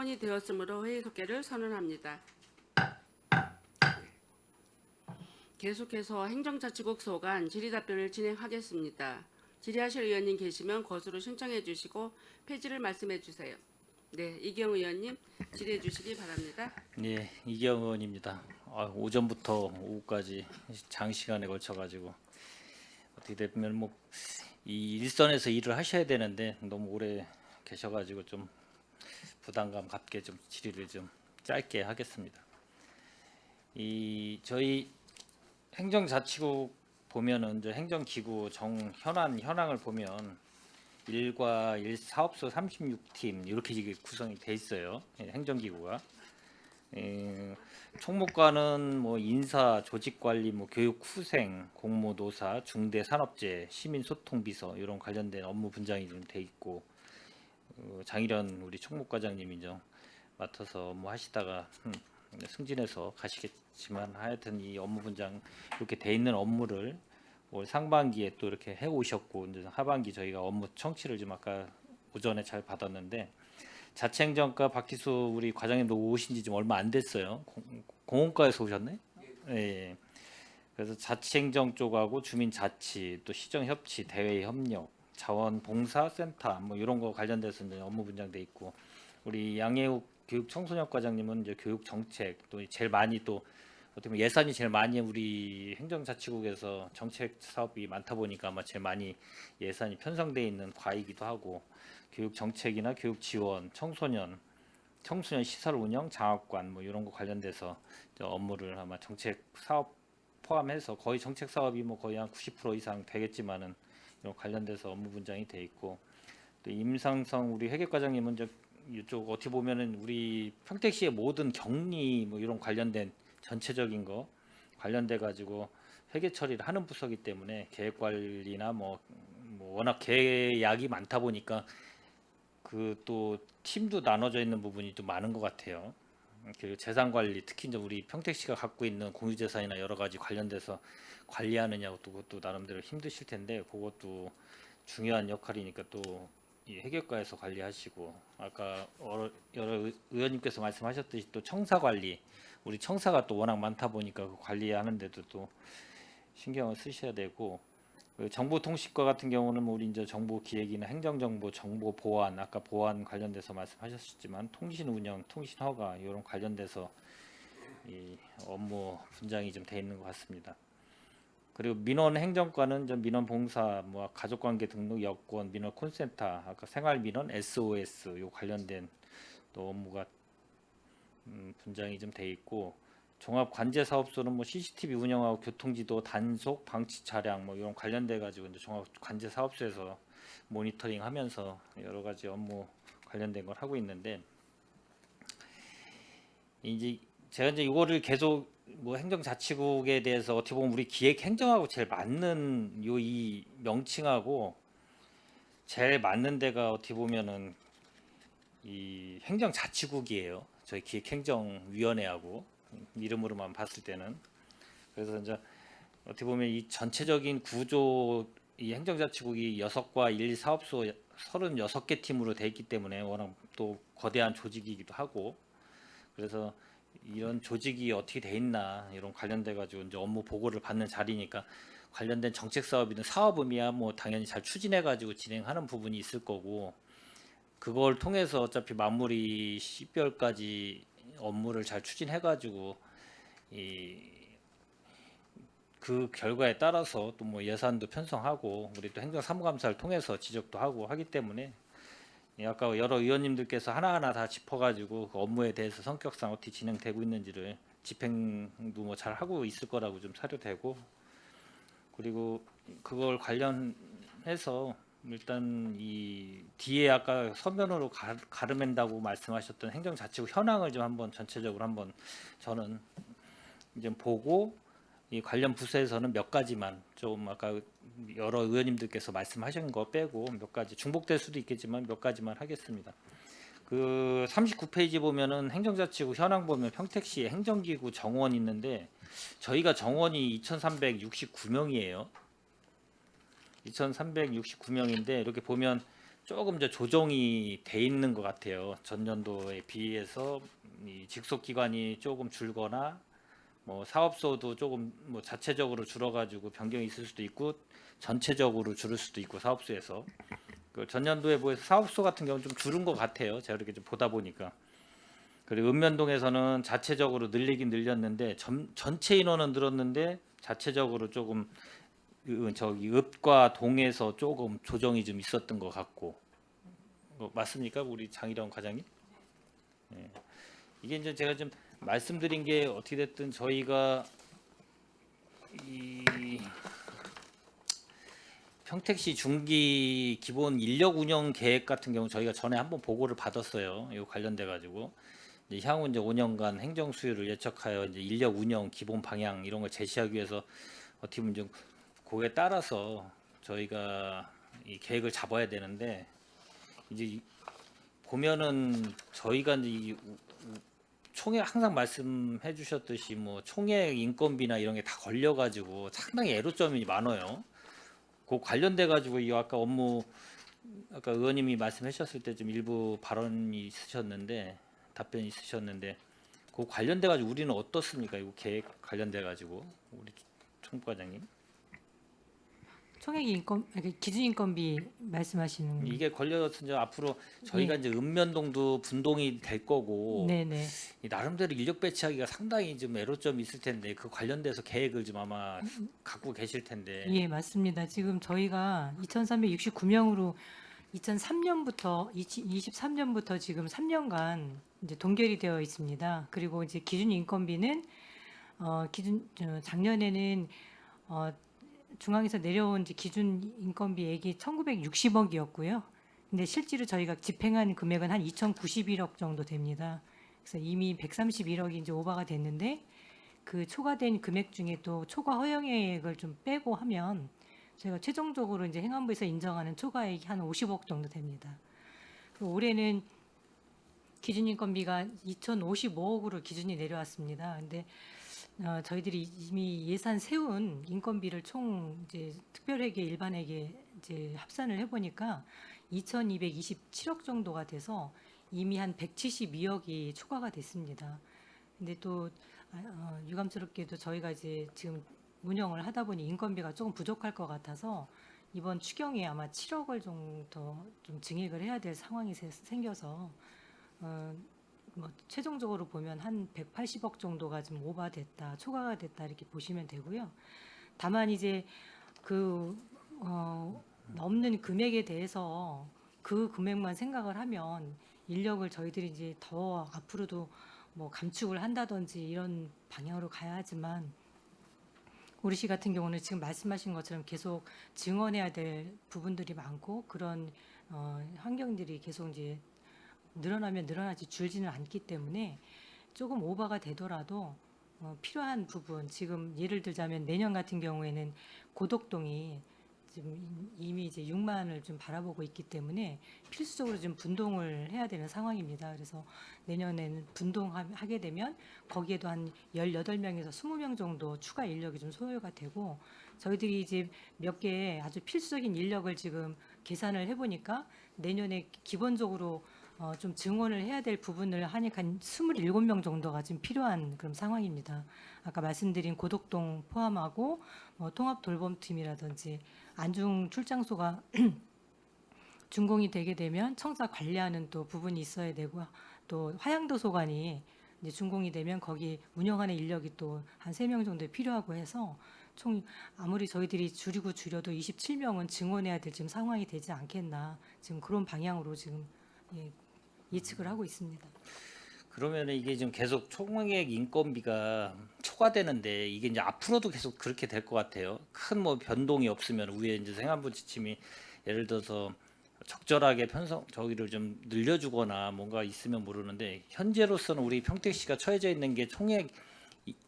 차원이 되었으므로 회의 속개를 선언합니다. 계속해서 행정자치국 소관 질의답변을 진행하겠습니다. 질의하실 의원님 계시면 것으로 신청해 주시고 폐지를 말씀해 주세요. 네, 이경우 의원님 질의해 주시기 바랍니다. 네, 이경원입니다. 오전부터 오후까지 장시간에 걸쳐가지고 어떻게 되면 뭐 이 일선에서 일을 하셔야 되는데 너무 오래 계셔가지고 좀 부담감 갖게 좀 질의를 좀 짧게 하겠습니다. 이 저희 행정자치국 보면은 이제 행정기구 현황을 보면 일과 일 사업소 36팀 이렇게 구성이 돼 있어요. 행정기구가. 총무과는 뭐 인사, 조직관리, 뭐 교육 후생, 공모 노사, 중대산업재, 시민소통비서 이런 관련된 업무 분장이 좀 돼 있고 장일현 우리 총무과장님이 좀 맡아서 업무 하시다가 승진해서 가시겠지만 하여튼 이 업무 분장 이렇게 돼 있는 업무를 올 상반기에 또 이렇게 해 오셨고 이제 하반기 저희가 업무 청취를 좀 아까 오전에 잘 받았는데 자치행정과 박기수 우리 과장님도 오신 지 좀 얼마 안 됐어요. 공원과에서 오셨네? 예. 그래서 자치행정 쪽하고 주민자치, 또 시정협치, 대외협력, 자원봉사센터 뭐 이런 거 관련돼서 이제 업무 분장돼 있고 우리 양혜욱 교육청소년 과장님은 이제 교육정책 또 제일 많이 또 어떻게 보면 예산이 제일 많이 우리 행정자치국에서 정책 사업이 많다 보니까 아마 제일 많이 예산이 편성돼 있는 과이기도 하고 교육 정책이나 교육 지원, 청소년 시설 운영, 장학관 뭐 이런 거 관련돼서 업무를 아마 정책 사업 포함해서 거의 정책 사업이 뭐 거의 한 90% 이상 되겠지만은 이런 관련돼서 업무 분장이 돼 있고 또 임상성 우리 회계과장님은 이쪽 어떻게 보면은 우리 평택시의 모든 격리 뭐 이런 관련된 전체적인 거 관련돼 가지고 회계 처리를 하는 부서기 때문에 계획 관리나 뭐 워낙 계약이 많다 보니까 그 또 팀도 나눠져 있는 부분이 좀 많은 것 같아요. 그리고 재산 관리 특히 이제 우리 평택시가 갖고 있는 공유재산이나 여러 가지 관련돼서 관리하느냐고 또 그것도 나름대로 힘드실 텐데 그것도 중요한 역할이니까 또 이 회계과에서 관리하시고 아까 여러 의원님께서 말씀하셨듯이 또 청사 관리 우리 청사가 또 워낙 많다 보니까 그 관리하는데도 또 신경을 쓰셔야 되고 그 정보통신과 같은 경우는 뭐 우리 이제 정보기획이나 행정정보, 정보보안 아까 보안 관련돼서 말씀하셨지만 통신 운영, 통신 허가 이런 관련돼서 이 업무 분장이 좀 돼 있는 것 같습니다. 그리고 민원행정과는 좀 민원봉사, 뭐 가족관계 등록 여건, 민원 콜센터, 아까 생활민원, SOS 요 관련된 또 업무가 분장이 좀 돼 있고 종합관제사업소는 뭐 CCTV 운영하고 교통지도 단속 방치 차량 뭐 이런 관련돼 가지고 이제 종합관제사업소에서 모니터링하면서 여러 가지 업무 관련된 걸 하고 있는데 이제 제가 이제 이거를 계속 뭐 행정자치국에 대해서 어떻게 보면 우리 기획행정하고 제일 맞는 요 이 명칭하고 제일 맞는 데가 어떻게 보면은 이 행정자치국이에요. 저희 기획행정위원회하고 이름으로만 봤을 때는 그래서 이제 어떻게 보면 이 전체적인 구조 이 행정자치국이 6과 1, 사업소 36개 팀으로 돼 있기 때문에 워낙 또 거대한 조직이기도 하고 그래서 이런 조직이 어떻게 돼 있나 이런 관련돼 가지고 이제 업무 보고를 받는 자리니까 관련된 정책 사업이든 사업음이야 뭐 당연히 잘 추진해 가지고 진행하는 부분이 있을 거고 그걸 통해서 어차피 마무리 12월까지 업무를 잘 추진해 가지고 이 그 결과에 따라서 또 뭐 예산도 편성하고 우리 또 행정사무감사를 통해서 지적도 하고 하기 때문에 아까 여러 의원님들께서 하나하나 다 짚어가지고 그 업무에 대해서 성격상 어떻게 진행되고 있는지를 집행도 뭐 잘 하고 있을 거라고 좀 사료되고 그리고 그걸 관련해서 일단 이 뒤에 아까 서면으로 가름한다고 말씀하셨던 행정자치국 현황을 좀 한번 전체적으로 한번 저는 이제 보고 이 관련 부서에서는 몇 가지만 좀 아까 여러 의원님들께서 말씀하신 거 빼고 몇 가지 중복될 수도 있겠지만 몇 가지만 하겠습니다. 그 39페이지 보면은 행정자치국 현황 보면 평택시 행정기구 정원 있는데 저희가 정원이 2,369명이에요. 2,369명인데 이렇게 보면 조금 이제 조정이 돼 있는 것 같아요. 전년도에 비해서 이 직속 기관이 조금 줄거나 뭐 사업소도 조금 뭐 자체적으로 줄어가지고 변경이 있을 수도 있고 전체적으로 줄을 수도 있고 사업소에서 그 전년도에 비해서 사업소 같은 경우는 좀 줄은 것 같아요. 제가 이렇게 좀 보다 보니까. 그리고 읍면동에서는 자체적으로 늘리긴 늘렸는데 전체 인원은 늘었는데 자체적으로 조금 저기 읍과 동에서 조금 조정이 좀 있었던 것 같고 맞습니까, 우리 장일영 과장님? 예. 이게 이제 제가 좀 말씀드린 게 어떻게 됐든 저희가 이 평택시 중기 기본 인력 운영 계획 같은 경우 저희가 전에 한번 보고를 받았어요. 이거 관련돼 가지고 이제 향후 이제 5년간 행정 수요를 예측하여 이제 인력 운영 기본 방향 이런 걸 제시하기 위해서 어떻게 보면 좀 그에 따라서 저희가 이 계획을 잡아야 되는데 이제 보면은 저희가 이제 총액 항상 말씀해 주셨듯이 뭐 총액 인건비나 이런 게 다 걸려 가지고 상당히 애로점이 많아요. 그 관련돼 가지고 이 아까 업무 아까 의원님이 말씀하셨을 때 좀 일부 발언이 있으셨는데 답변이 있으셨는데 그 관련돼 가지고 우리는 어떻습니까? 이거 계획 관련돼 가지고 우리 총과장님 총액 인건 기준 인건비 말씀하시는. 이게 걸려서 이제 앞으로 저희가 예. 이제 읍면동도 분동이 될 거고 네네. 이 나름대로 인력 배치하기가 상당히 좀 애로점이 있을 텐데 그 관련돼서 계획을 좀 아마 갖고 계실 텐데 예, 맞습니다. 지금 저희가 2,369명으로 2003년부터 23년부터 지금 3년간 이제 동결이 되어 있습니다. 그리고 이제 기준 인건비는 작년에는 어, 중앙에서 내려온 이제 기준 인건비액이 1,960억이었고요. 근데 실제로 저희가 집행한 금액은 한 2,091억 정도 됩니다. 그래서 이미 131억이 이제 오버가 됐는데 그 초과된 금액 중에 또 초과 허용액을 좀 빼고 하면 저희가 최종적으로 이제 행안부에서 인정하는 초과액이 한 50억 정도 됩니다. 그리고 올해는 기준 인건비가 2,055억으로 기준이 내려왔습니다. 근데 저희들이 이미 예산 세운 인건비를 총 이제 특별회계 일반회계 이제 합산을 해보니까 2,227억 정도가 돼서 이미 한 172억이 초과가 됐습니다. 근데 또 유감스럽게도 저희가 이제 지금 운영을 하다 보니 인건비가 조금 부족할 것 같아서 이번 추경에 아마 7억을 정도 좀 증액을 해야 될 상황이 생겨서 뭐 최종적으로 보면 한 180억 정도가 좀 오버됐다, 초과가 됐다 이렇게 보시면 되고요. 다만 이제 그 넘는 금액에 대해서 그 금액만 생각을 하면 인력을 저희들이 이제 더 앞으로도 뭐 감축을 한다든지 이런 방향으로 가야 하지만 우리 시 같은 경우는 지금 말씀하신 것처럼 계속 증원해야 될 부분들이 많고 그런 환경들이 계속 이제 늘어나면 늘어나지 줄지는 않기 때문에 조금 오버가 되더라도 필요한 부분 지금 예를 들자면 내년 같은 경우에는 고덕동이 지금 이미 이제 6만을 좀 바라보고 있기 때문에 필수적으로 좀 분동을 해야 되는 상황입니다. 그래서 내년에는 분동하게 되면 거기에도 한 18명에서 20명 정도 추가 인력이 좀 소요가 되고 저희들이 이제 몇 개의 아주 필수적인 인력을 지금 계산을 해보니까 내년에 기본적으로 좀 증원을 해야 될 부분을 하니까 한 27명 정도가 지금 필요한 그런 상황입니다. 아까 말씀드린 고덕동 포함하고 통합 돌봄팀이라든지 안중 출장소가 준공이 되게 되면 청사 관리하는 또 부분이 있어야 되고 또 화양도 소관이 이제 준공이 되면 거기 운영하는 인력이 또 한 3명 정도 필요하고 해서 총 아무리 저희들이 줄여도 27명은 증원해야 될 지금 상황이 되지 않겠나 지금 그런 방향으로 지금 예측을 하고 있습니다. 그러면 이게 지금 계속 총액 인건비가 초과되는데 이게 이제 앞으로도 계속 그렇게 될 것 같아요. 큰 뭐 변동이 없으면 위에 이제 행안부 지침이 예를 들어서 적절하게 편성 저기를 좀 늘려주거나 뭔가 있으면 모르는데 현재로서는 우리 평택시가 처해져 있는 게 총액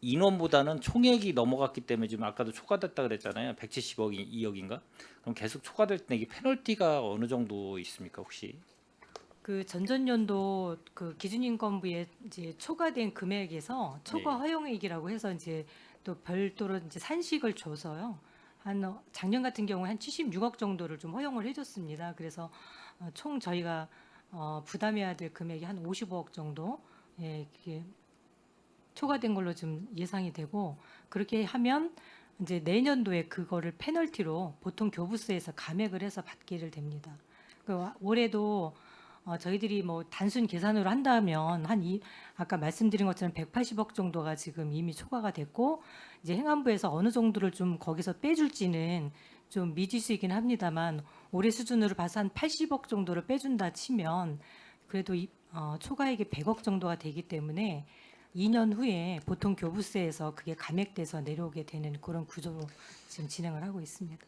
인원보다는 총액이 넘어갔기 때문에 지금 아까도 초과됐다 그랬잖아요. 170억 2억인가? 그럼 계속 초과될 때 이게 페널티가 어느 정도 있습니까 혹시? 그 전전년도 그 기준인건비에 이제 초과된 금액에서 초과 네. 허용액이라고 해서 이제 또 별도로 이제 산식을 줘서요. 한 작년 같은 경우에 한 76억 정도를 좀 허용을 해줬습니다. 그래서 총 저희가 부담해야 될 금액이 한 55억 정도 그게 초과된 걸로 좀 예상이 되고, 그렇게 하면 이제 내년도에 그거를 페널티로 보통 교부세에서 감액을 해서 받기를 됩니다. 올해도 저희들이 뭐 단순 계산으로 한다면 아까 말씀드린 것처럼 180억 정도가 지금 이미 초과가 됐고, 이제 행안부에서 어느 정도를 좀 거기서 빼줄지는 좀 미지수이긴 합니다만, 올해 수준으로 봐서 한 80억 정도를 빼준다 치면 그래도 초과액이 100억 정도가 되기 때문에 2년 후에 보통 교부세에서 그게 감액돼서 내려오게 되는 그런 구조로 지금 진행을 하고 있습니다.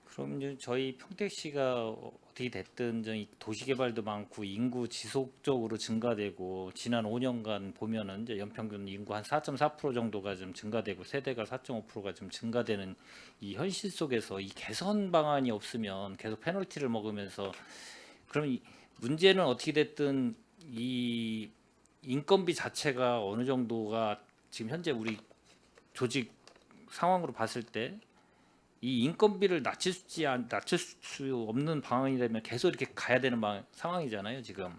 그럼 이제 저희 평택시가 어떻게 됐든 저희 도시개발도 많고 인구 지속적으로 증가되고 지난 5년간 보면은 이제 연평균 인구 한 4.4% 정도가 좀 증가되고 세대가 4.5%가 좀 증가되는 이 현실 속에서 이 개선 방안이 없으면 계속 페널티를 먹으면서 그럼 이 문제는 어떻게 됐든 이 인건비 자체가 어느 정도가 지금 현재 우리 조직 상황으로 봤을 때 이 인건비를 낮출 수 없는 방안이 되면 계속 이렇게 가야 되는 상황이잖아요. 지금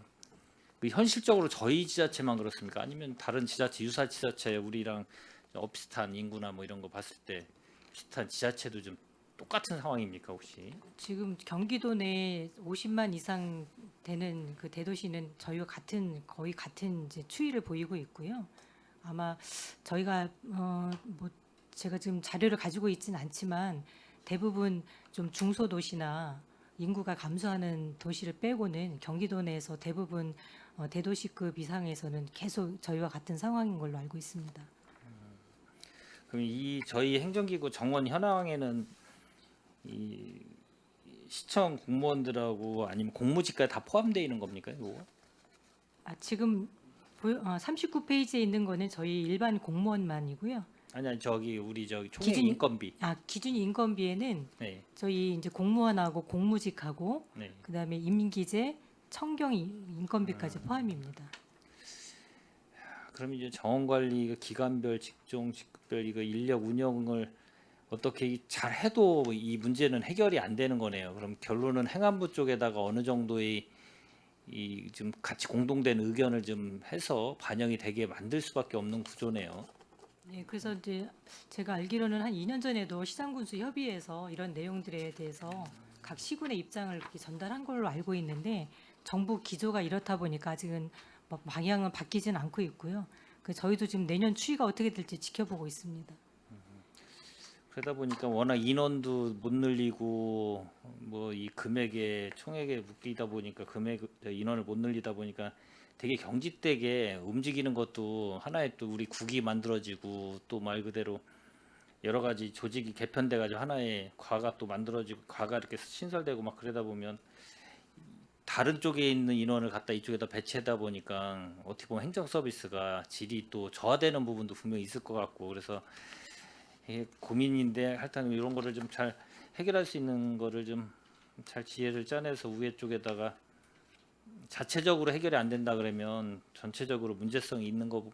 현실적으로 저희 지자체만 그렇습니까? 아니면 다른 지자체 유사 지자체 우리랑 비슷한 인구나 뭐 이런 거 봤을 때 비슷한 지자체도 좀 똑같은 상황입니까 혹시? 지금 경기도 내 50만 이상 되는 그 대도시는 저희와 거의 같은 이제 추이를 보이고 있고요. 아마 저희가 뭐 제가 지금 자료를 가지고 있지는 않지만 대부분 좀 중소도시나 인구가 감소하는 도시를 빼고는 경기도 내에서 대부분 대도시급 이상에서는 계속 저희와 같은 상황인 걸로 알고 있습니다. 그럼 이 저희 행정기구 정원 현황에는 이 시청 공무원들하고 아니면 공무직까지 다 포함되어 있는 겁니까? 이거? 지금 39페이지에 있는 거는 저희 일반 공무원만이고요. 아니 저기 우리 저기 총액 기준- 인건비. 기준 인건비에는 네, 저희 이제 공무원하고 공무직하고 네. 그다음에 임기제, 청경 인건비까지 포함입니다. 그럼 이제 정원관리 이거 기간별, 직종, 직급별 이거 인력 운영을 어떻게 잘 해도 이 문제는 해결이 안 되는 거네요. 그럼 결론은 행안부 쪽에다가 어느 정도의 이 좀 같이 공동된 의견을 좀 해서 반영이 되게 만들 수밖에 없는 구조네요. 네, 그래서 이제 제가 알기로는 한 2년 전에도 시장군수 협의회에서 이런 내용들에 대해서 각 시군의 입장을 이렇게 전달한 걸로 알고 있는데, 정부 기조가 이렇다 보니까 아직은 뭐 방향은 바뀌진 않고 있고요. 저희도 지금 내년 추이가 어떻게 될지 지켜보고 있습니다. 그러다 보니까 워낙 인원도 못 늘리고 뭐 이 금액에 총액에 묶이다 보니까 인원을 못 늘리다 보니까 되게 경직되게 움직이는 것도 하나의 또 우리 국이 만들어지고 또 말 그대로 여러 가지 조직이 개편돼 가지고 하나의 과가 또 만들어지고 과가 이렇게 신설되고 막 그러다 보면 다른 쪽에 있는 인원을 갖다 이쪽에다 배치하다 보니까 어떻게 보면 행정 서비스가 질이 또 저하되는 부분도 분명히 있을 것 같고 그래서 이게 고민인데 하여튼 이런 거를 좀 잘 해결할 수 있는 거를 좀 잘 지혜를 짜내서 위에 쪽에다가 자체적으로 해결이 안 된다 그러면 전체적으로 문제성이 있는 거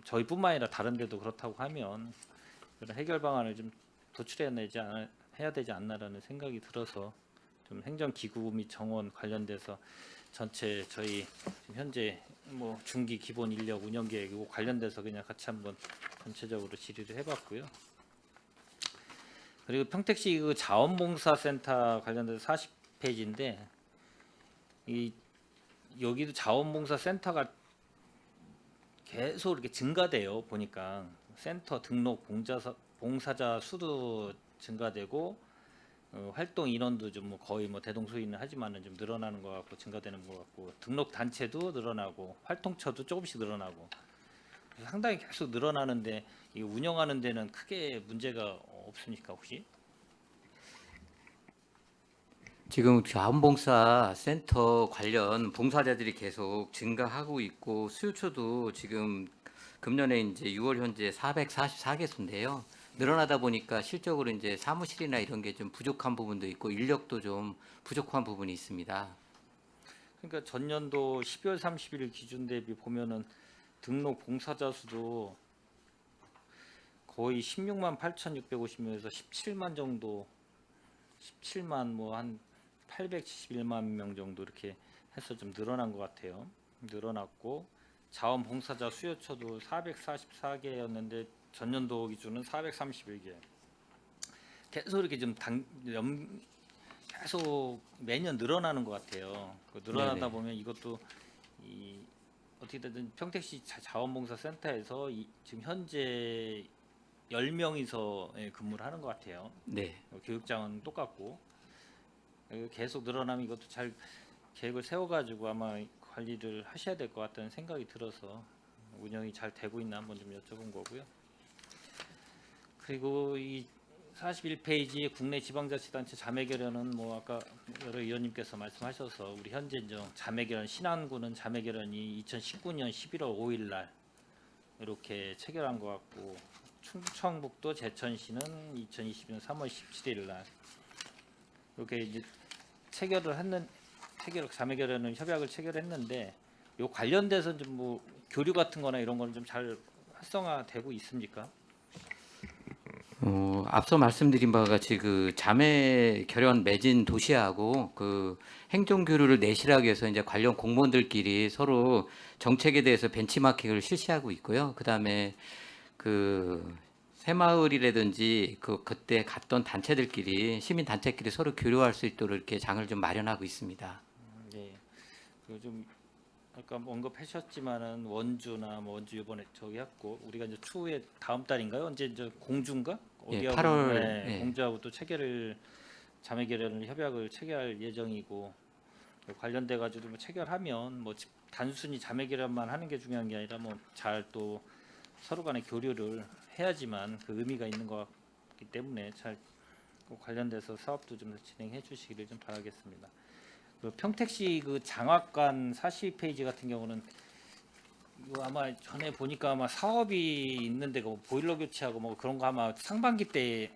저희뿐만 아니라 다른 데도 그렇다고 하면 그런 해결 방안을 좀 해야 되지 않나라는 생각이 들어서 좀 행정기구 및 정원 관련돼서 전체 저희 지금 현재 뭐 중기 기본 인력 운영 계획 이거 관련돼서 그냥 같이 한번 전체적으로 질의를 해봤고요. 그리고 평택시 그 자원봉사센터 관련돼서 40페이지인데 여기도 자원봉사센터가 계속 이렇게 증가돼요. 보니까 센터 등록 봉사자 수도 증가되고 활동 인원도 좀 뭐 거의 뭐 대동소이는 하지만은 좀 늘어나는 것 같고 증가되는 것 같고 등록 단체도 늘어나고 활동처도 조금씩 늘어나고 상당히 계속 늘어나는데 이 운영하는 데는 크게 문제가 없습니까 혹시? 지금 자원봉사 센터 관련 봉사자들이 계속 증가하고 있고 수요처도 지금 금년에 이제 6월 현재 444개소인데요. 늘어나다 보니까 실적으로 이제 사무실이나 이런 게 좀 부족한 부분도 있고 인력도 좀 부족한 부분이 있습니다. 그러니까 전년도 12월 31일 기준 대비 보면은 등록 봉사자 수도 거의 16만 8,650명에서 17만 정도 17만 뭐 한 871만 명 정도 이렇게 해서 좀 늘어난 것 같아요. 늘어났고 자원봉사자 수요처도 444개였는데 전년도 기준은 431개. 계속 이렇게 좀 계속 매년 늘어나는 것 같아요. 그 늘어나다 네네. 보면 이것도 이 어떻게든 평택시 자원봉사센터에서 지금 현재 10명이서 근무를 하는 것 같아요. 네. 교육장은 똑같고 계속 늘어나면 이것도 잘 계획을 세워가지고 아마 관리를 하셔야 될 것 같다는 생각이 들어서 운영이 잘 되고 있나 한번 좀 여쭤본 거고요. 그리고 이 41페이지 국내 지방자치단체 자매결연은 뭐 아까 여러 의원님께서 말씀하셔서 우리 현재 이제 자매결연 신안군은 자매결연이 2019년 11월 5일 날 이렇게 체결한 것 같고 충청북도 제천시는 2020년 3월 17일 날 이렇게 이제 자매결연은 협약을 체결했는데 요 관련돼서 좀 뭐 교류 같은 거나 이런 거는 좀 잘 활성화되고 있습니까? 앞서 말씀드린 바와 같이 그 자매 결연 맺은 도시하고 그 행정 교류를 내실하기 위해서 이제 관련 공무원들끼리 서로 정책에 대해서 벤치마킹을 실시하고 있고요. 그다음에 그 새마을이라든지 그때 갔던 단체들끼리 시민 단체끼리 서로 교류할 수 있도록 이렇게 장을 좀 마련하고 있습니다. 네. 그리고 좀 아까 뭐 언급하셨지만은 원주나 뭐 원주 이번에 저기 했고 우리가 이제 추후에 다음 달인가요? 언제 이제 공주인가? 예, 어디하고 8월 네, 예. 공주하고 또 자매 결연을 협약을 체결할 예정이고 관련돼 가지고 뭐 체결하면 뭐 단순히 자매 결연만 하는 게 중요한 게 아니라 뭐 잘 또 서로 간의 교류를 해야지만 그 의미가 있는 것 같기 때문에 잘 관련돼서 사업도 좀 진행해 주시기를 좀 바라겠습니다. 그 평택시 그 장학관 42페이지 같은 경우는 이거 아마 전에 보니까 아마 사업이 있는데 그 보일러 교체하고 뭐 그런 거 아마 상반기 때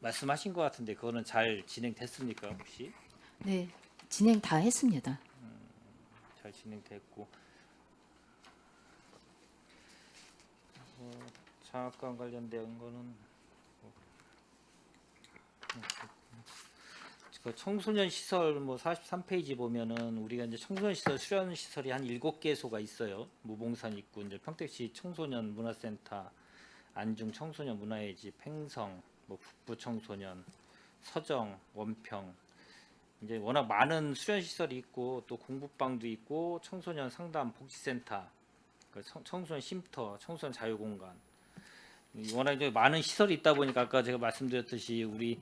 말씀하신 것 같은데 그거는 잘 진행됐습니까 혹시? 네, 진행 다 했습니다. 잘 진행됐고 장학관 관련된 거는 그 청소년 시설 뭐 43페이지 보면은 우리가 이제 청소년 시설 수련 시설이 한 7개소가 있어요. 무봉산 있고 이제 평택시 청소년 문화센터, 안중 청소년 문화의 집, 팽성, 뭐 북부 청소년, 서정, 원평 이제 워낙 많은 수련 시설이 있고 또 공부방도 있고 청소년 상담 복지센터, 그 청소년 쉼터, 청소년 자유공간 워낙 이제 많은 시설이 있다 보니까 아까 제가 말씀드렸듯이 우리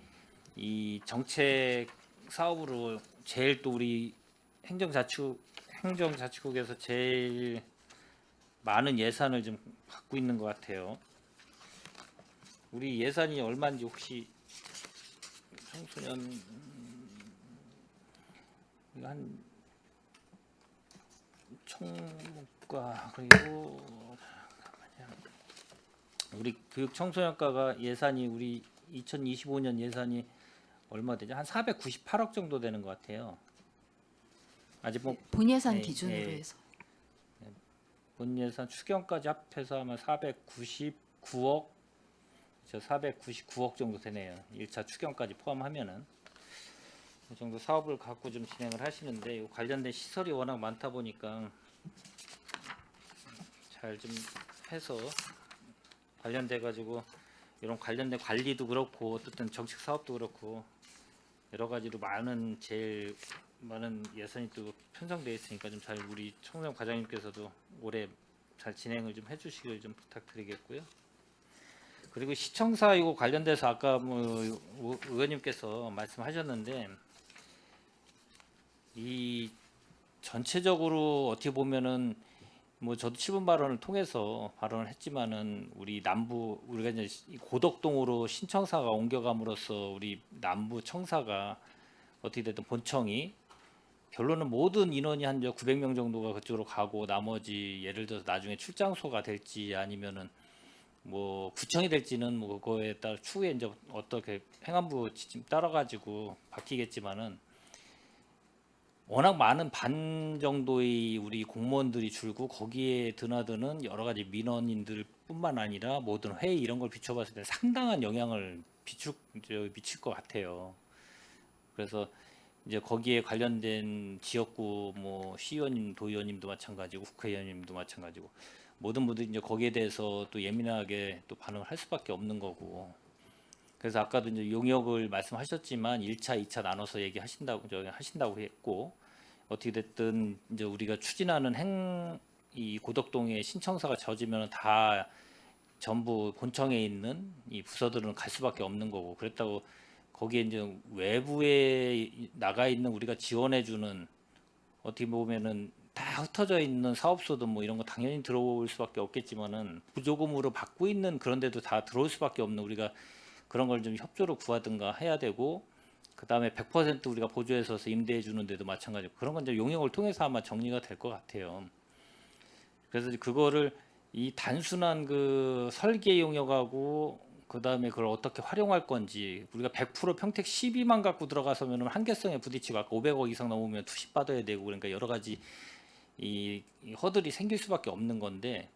이 정책 사업으로 제일 또 우리 행정자치국에서 제일 많은 예산을 좀 갖고 있는 것 같아요. 우리 예산이 얼마인지 혹시 청소년 한 총무과 그리고 우리 교육 청소년과가 예산이 우리 2025년 예산이 얼마 되죠? 한 498억 정도 되는 것 같아요. 아직 뭐 본 예산 네, 기준으로 네. 해서. 본 예산 추경까지 합해서 아마 499억, 499억 정도 되네요. 1차 추경까지 포함하면은 이 정도 사업을 갖고 좀 진행을 하시는데 관련된 시설이 워낙 많다 보니까 잘 좀 해서 관련돼 가지고 이런 관련된 관리도 그렇고 어쨌든 정책 사업도 그렇고 여러 가지로 제일 많은 예산이 또 편성되어 있으니까 좀 잘 우리 청소년 과장님께서도 올해 잘 진행을 좀 해주시길 좀 부탁드리겠고요. 그리고 시청사 이거 관련돼서 아까 뭐 의원님께서 말씀하셨는데 이 전체적으로 어떻게 보면은 뭐 저도 7분 발언을 통해서 발언을 했지만은 우리 남부 우리가 이제 고덕동으로 신청사가 옮겨감으로써 우리 남부 청사가 어떻게 됐든 본청이 결론은 모든 인원이 한 900명 정도가 그쪽으로 가고 나머지 예를 들어서 나중에 출장소가 될지 아니면은 뭐 구청이 될지는 뭐 그거에 따라 추후에 이제 어떻게 행안부 지침 따라 가지고 바뀌겠지만은 워낙 많은 반 정도의 우리 공무원들이 줄고 거기에 드나드는 여러 가지 민원인들뿐만 아니라 모든 회의 이런 걸 비춰봤을 때 상당한 영향을 미칠 것 같아요. 그래서 이제 거기에 관련된 지역구 뭐 시의원님, 도의원님도 마찬가지고 국회의원님도 마찬가지고 모든 분들이 이제 거기에 대해서 또 예민하게 또 반응을 할 수밖에 없는 거고. 그래서 아까도 이제 용역을 말씀하셨지만 1차, 2차 나눠서 하신다고 했고 어떻게 됐든 이제 우리가 추진하는 이 고덕동에 신청서가 젖으면 다 전부 본청에 있는 이 부서들은 갈 수밖에 없는 거고 그랬다고 거기에 이제 외부에 나가 있는 우리가 지원해주는 어떻게 보면은 다 흩어져 있는 사업소도 뭐 이런 거 당연히 들어올 수밖에 없겠지만은 부조금으로 받고 있는 그런 데도 다 들어올 수밖에 없는 우리가 그런 걸 좀 협조를 구하든가 해야 되고 그다음에 100% 우리가 보조해서 임대해 주는 데도 마찬가지고 그런 건 이제 용역을 통해서 아마 정리가 될 것 같아요. 그래서 그거를 이 단순한 그 설계 용역하고 그다음에 그걸 어떻게 활용할 건지 우리가 100% 평택 12만 갖고 들어가서면 한계성에 부딪히고 아까 500억 이상 넘으면 투시 받아야 되고 그러니까 여러 가지 이 허들이 생길 수밖에 없는 건데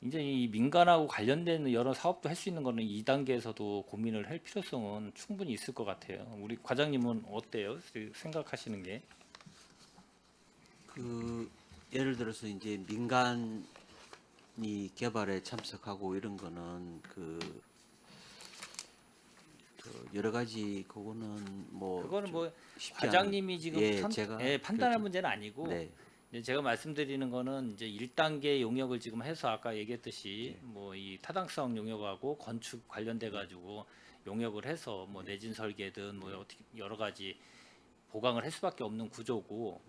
이제 이 민간하고 관련된 여러 사업도 할 수 있는 거는 2단계에서도 고민을 할 필요성은 충분히 있을 것 같아요. 우리 과장님은 어때요? 생각하시는 게? 그 예를 들어서 이제 민간이 개발에 참석하고 이런 거는 여러 가지 그거는 뭐 그거는 뭐 쉽지 과장님이 지금 제가 판단할 그렇죠. 문제는 아니고 네. 이제 제가 말씀드리는 거는 이제 1단계 용역을 지금 해서 아까 얘기했듯이 뭐 이 타당성 용역하고 건축 관련돼 가지고 용역을 해서 뭐 내진 설계든 뭐 어떻게 여러 가지 보강을 할 수밖에 없는 구조고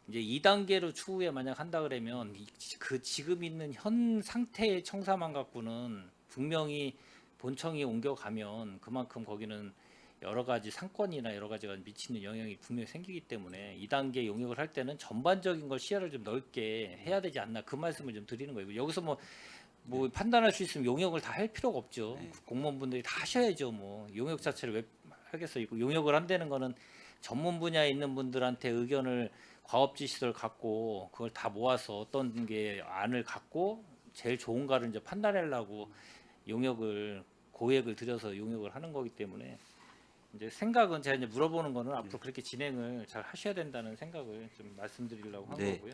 이제 2단계로 추후에 만약 한다 그러면 그 지금 있는 현 상태의 청사만 갖고는 분명히 본청이 옮겨가면 그만큼 거기는 여러 가지 상권이나 여러 가지가 미치는 영향이 분명히 생기기 때문에 2단계 용역을 할 때는 전반적인 걸 시야를 좀 넓게 해야 되지 않나 그 말씀을 좀 드리는 거예요. 여기서 뭐 판단할 수 있으면 용역을 다 할 필요가 없죠. 네. 공무원분들이 다 하셔야죠. 뭐 용역 자체를 왜 하겠어요. 용역을 한다는 거는 전문 분야에 있는 분들한테 의견을 과업지 시설 갖고 그걸 다 모아서 어떤 게 안을 갖고 제일 좋은가를 이제 판단하려고 용역을 고액을 들여서 용역을 하는 거기 때문에 이제 생각은 제가 이제 물어보는 거는 앞으로 그렇게 진행을 잘 하셔야 된다는 생각을 좀 말씀드리려고 한 네. 거고요.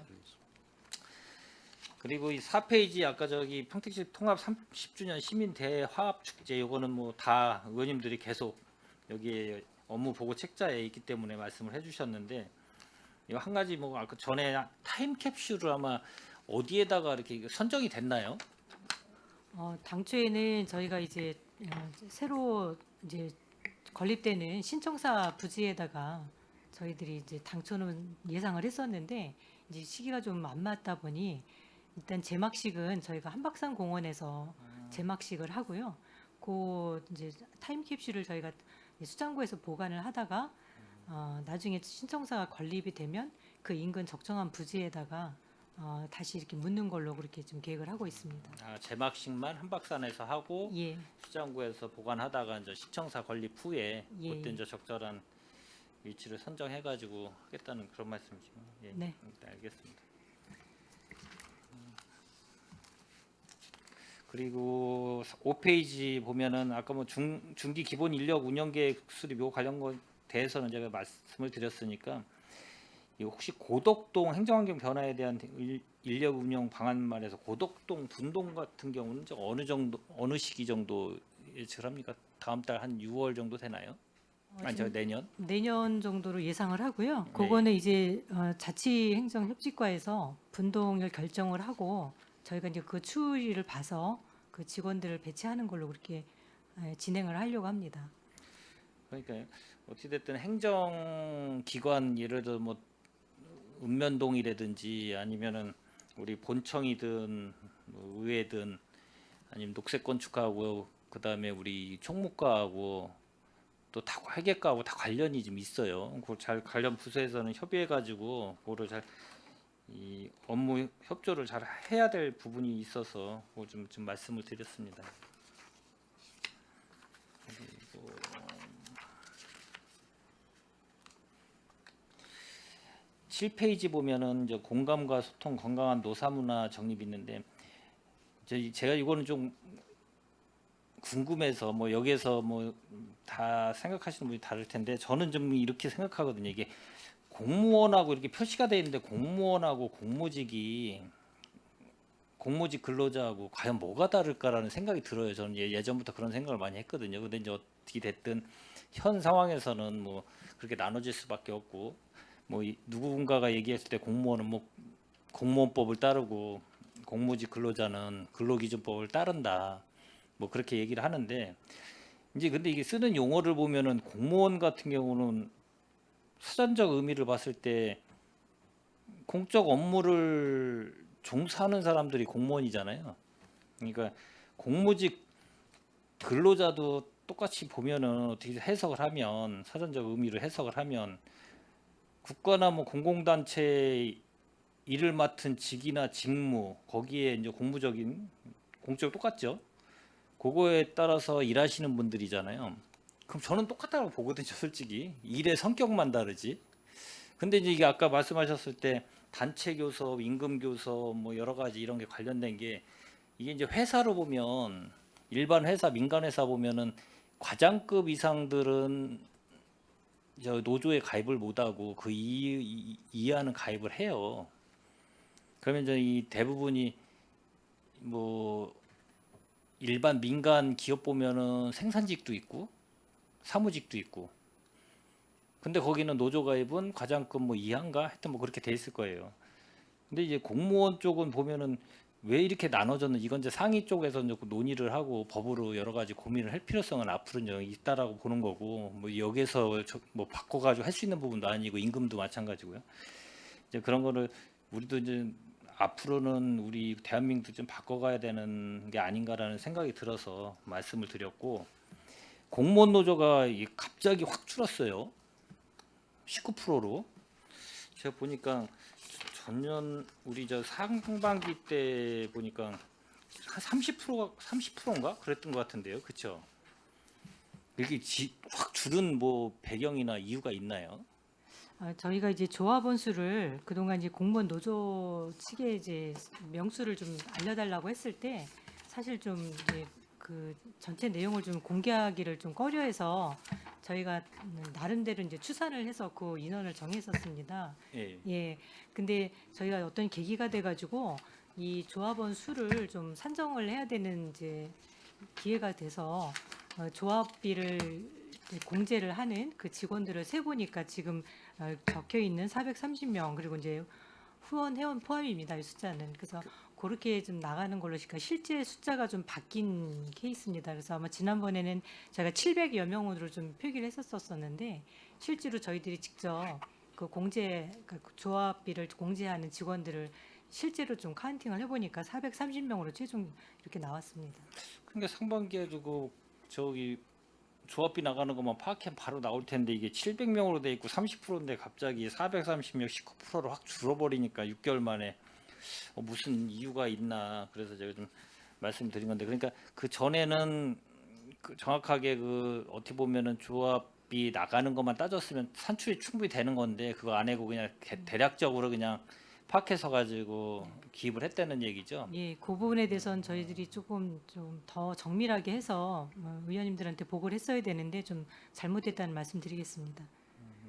그리고 이 4페이지 아까 저기 평택시 통합 30주년 시민 대화합 축제 요거는 뭐 다 의원님들이 계속 여기에 업무 보고 책자에 있기 때문에 말씀을 해주셨는데 이거 한 가지 뭐 아까 전에 타임 캡슐을 아마 어디에다가 이렇게 선정이 됐나요? 당초에는 저희가 이제 새로 이제 건립되는 신청사 부지에다가 저희들이 이제 당초는 예상을 했었는데 이제 시기가 좀 안 맞다 보니 일단 제막식은 저희가 한박산 공원에서 제막식을 하고요. 그 이제 타임캡슐을 저희가 수장고에서 보관을 하다가 나중에 신청사가 건립이 되면 그 인근 적정한 부지에다가 다시 이렇게 묻는 걸로 그렇게 좀 계획을 하고 있습니다. 아, 제막식만 한박산에서 하고 예, 수장구에서 보관하다가 이제 시청사 건립 후에 예. 그때 이제 적절한 위치를 선정해가지고 하겠다는 그런 말씀이죠. 예, 네. 알겠습니다. 그리고 5페이지 보면은 아까 뭐 중기 기본 인력 운영 계획 수립 요 관련 거 대해서는 제가 말씀을 드렸으니까 이 혹시 고덕동 행정환경 변화에 대한 인력 운영 방안 말에서 고덕동 분동 같은 경우는 저 어느 정도 어느 시기 정도 예측을 합니까? 다음 달 한 6월 정도 되나요? 아니 저 내년? 내년 정도로 예상을 하고요. 네. 그거는 이제 자치행정협직과에서 분동을 결정을 하고 저희가 이제 그 추이를 봐서 그 직원들을 배치하는 걸로 그렇게 진행을 하려고 합니다. 그러니까 어찌됐든 행정기관 예를 들어 뭐 읍면동이라든지 아니면은 우리 본청이든 뭐 의회든 아니면 녹색건축하고 그다음에 우리 총무과하고 또 다 회계과하고 다 관련이 좀 있어요. 그걸 잘 관련 부서에서는 협의해가지고 그거를 잘 이 업무 협조를 잘 해야 될 부분이 있어서 그거 좀 말씀을 드렸습니다. 그리고 7페이지 보면은 이제 공감과 소통, 건강한 노사문화 정립이 있는데 제가 이거는 좀 궁금해서 뭐 여기에서 뭐 다 생각하시는 분이 다를 텐데 저는 좀 이렇게 생각하거든요. 이게 공무원하고 이렇게 표시가 돼 있는데 공무원하고 공무직 근로자하고 과연 뭐가 다를까라는 생각이 들어요. 저는 예전부터 그런 생각을 많이 했거든요. 근데 이제 어떻게 됐든 현 상황에서는 뭐 그렇게 나눠질 수밖에 없고 뭐 누군가가 얘기했을 때 공무원은 뭐 공무원법을 따르고 공무직 근로자는 근로기준법을 따른다. 뭐 그렇게 얘기를 하는데 이제 근데 이게 쓰는 용어를 보면은 공무원 같은 경우는 사전적 의미를 봤을 때 공적 업무를 종사하는 사람들이 공무원이잖아요. 그러니까 공무직 근로자도 똑같이 보면은 어떻게 해석을 하면 사전적 의미를 해석을 하면 국가나 뭐 공공단체 일을 맡은 직이나 직무 거기에 이제 공적 똑같죠. 그거에 따라서 일하시는 분들이잖아요. 그럼 저는 똑같다고 보거든요, 솔직히. 일의 성격만 다르지. 근데 이제 이게 아까 말씀하셨을 때 단체 교섭, 임금 교섭 뭐 여러 가지 이런 게 관련된 게 이게 이제 회사로 보면 일반 회사, 민간 회사 보면은 과장급 이상들은 저 노조에 가입을 못 하고 그 이하는 가입을 해요. 그러면 이제 이 대부분이 뭐 일반 민간 기업 보면은 생산직도 있고 사무직도 있고 근데 거기는 노조 가입은 과장급 뭐 이하인가 하여튼 뭐 그렇게 돼 있을 거예요. 근데 이제 공무원 쪽은 보면은 왜 이렇게 나눠졌는 이건 이제 상위 쪽에서 이제 논의를 하고 법으로 여러 가지 고민을 할 필요성은 앞으로는 이제 있다라고 보는 거고 뭐 여기서 뭐 바꿔가지고 할 수 있는 부분도 아니고 임금도 마찬가지고요. 이제 그런 거를 우리도 이제 앞으로는 우리 대한민국도 좀 바꿔가야 되는 게 아닌가라는 생각이 들어서 말씀을 드렸고 공무원 노조가 갑자기 확 줄었어요. 19%로. 제가 보니까 전년 우리 저 상반기 때 보니까 한 30%인가 그랬던 것 같은데요. 그렇죠? 이렇게 확 줄은 뭐 배경이나 이유가 있나요? 저희가 이제 조합원 수를 그동안 이제 공무원 노조 측에 이제 명수를 좀 알려달라고 했을 때 사실 좀 이제 그 전체 내용을 좀 공개하기를 좀 꺼려해서 저희가 나름대로 이제 추산을 해서 그 인원을 정했었습니다. 예. 예. 근데 저희가 어떤 계기가 돼가지고 이 조합원 수를 좀 산정을 해야 되는 이제 기회가 돼서 조합비를 이제 공제를 하는 그 직원들을 세 보니까 지금 적혀 있는 430명 그리고 이제 후원 회원 포함입니다. 이 숫자는 그래서 그렇게 좀 나가는 걸로 그러니까 실제 숫자가 좀 바뀐 케이스입니다. 그래서 아마 지난번에는 제가 700여 명으로 좀 표기를 했었었는데 실제로 저희들이 직접 그 그러니까 조합비를 공제하는 직원들을 실제로 좀 카운팅을 해보니까 430명으로 최종 이렇게 나왔습니다. 그러니까 상반기에 주고 저기 조합비 나가는 것만 파악하면 바로 나올 텐데 이게 700명으로 돼 있고 30%인데 갑자기 430명 19%로 확 줄어버리니까 6개월 만에 무슨 이유가 있나 그래서 제가 좀 말씀드린 건데 그러니까 그 전에는 그 정확하게 그 어떻게 보면은 조합비 나가는 것만 따졌으면 산출이 충분히 되는 건데 그거 안 하고 그냥 대략적으로 그냥 파악해서 가지고 기입을 했다는 얘기죠. 예, 그 부분에 대해서는 저희들이 조금 좀 더 정밀하게 해서 의원님들한테 보고를 했어야 되는데 좀 잘못됐다는 말씀드리겠습니다.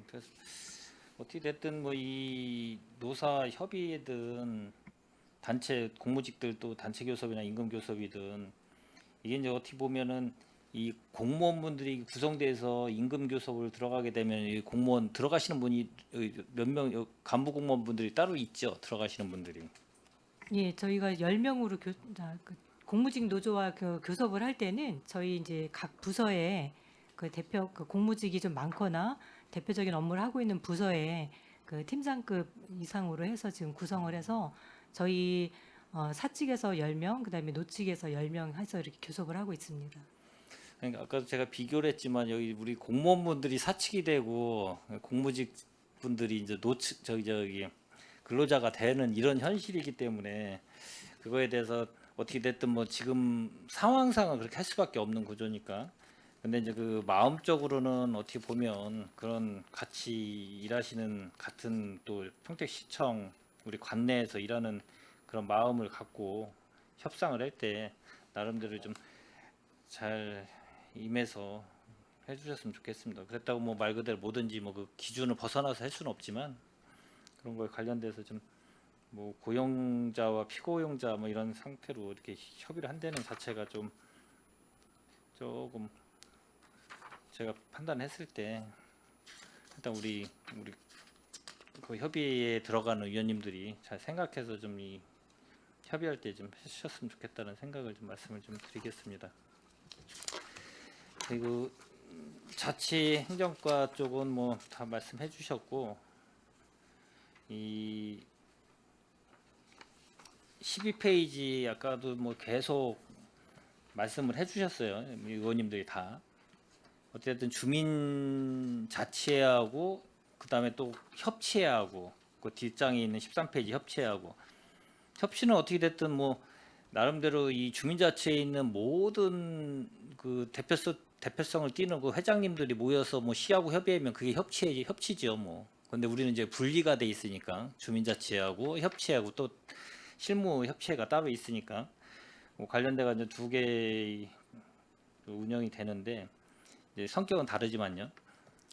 그래서 어떻게 됐든 뭐 이 노사 협의든 단체 공무직들도 단체 교섭이나 임금 교섭이든 이게 이제 어떻게 보면은 이 공무원분들이 구성돼서 임금 교섭을 들어가게 되면 이 공무원 들어가시는 분이 몇 명 간부 공무원분들이 따로 있죠. 들어가시는 분들이. 예, 저희가 10명으로 공무직 노조와 교섭을 할 때는 저희 이제 각 부서에 그 대표 그 공무직이 좀 많거나 대표적인 업무를 하고 있는 부서에 그 팀장급 이상으로 해서 지금 구성을 해서 저희 사측에서 10명, 그다음에 노측에서 10명 해서 이렇게 교섭을 하고 있습니다. 그러니까 아까도 제가 비교를 했지만 여기 우리 공무원분들이 사측이 되고 공무직 분들이 이제 노측 저기 근로자가 되는 이런 현실이기 때문에 그거에 대해서 어떻게 됐든 뭐 지금 상황상은 그렇게 할 수밖에 없는 구조니까. 근데 이제 그 마음적으로는 어떻게 보면 그런 같이 일하시는 같은 또 평택시청 우리 관내에서 일하는 그런 마음을 갖고 협상을 할 때 나름대로 좀 잘 임해서 해주셨으면 좋겠습니다. 그렇다고 뭐 말 그대로 뭐든지 뭐 그 기준을 벗어나서 할 수는 없지만 그런 거에 관련돼서 좀 뭐 고용자와 피고용자 뭐 이런 상태로 이렇게 협의를 한다는 자체가 좀 조금 제가 판단했을 때 일단 우리 그 협의에 들어가는 위원님들이 잘 생각해서 좀 이 협의할 때 좀 해주셨으면 좋겠다는 생각을 좀 말씀을 좀 드리겠습니다. 그리고 자치 행정과 쪽은 뭐 다 말씀해 주셨고 이 12페이지 아까도 뭐 계속 말씀을 해 주셨어요. 의원님들이 다. 어쨌든 주민 자치회하고 그다음에 또 협치회하고 그 뒷장에 있는 13페이지 협치회하고 협치는 어떻게 됐든 뭐 나름대로 이 주민자치에 있는 모든 그 대표성을 띠는 그 회장님들이 모여서 뭐 시하고 협의하면 그게 협치지요 뭐. 근데 우리는 이제 분리가 돼 있으니까 주민자치하고 협치하고 또 실무 협치회가 따로 있으니까 뭐 관련돼 가지고 두 개 운영이 되는데 이제 성격은 다르지만요.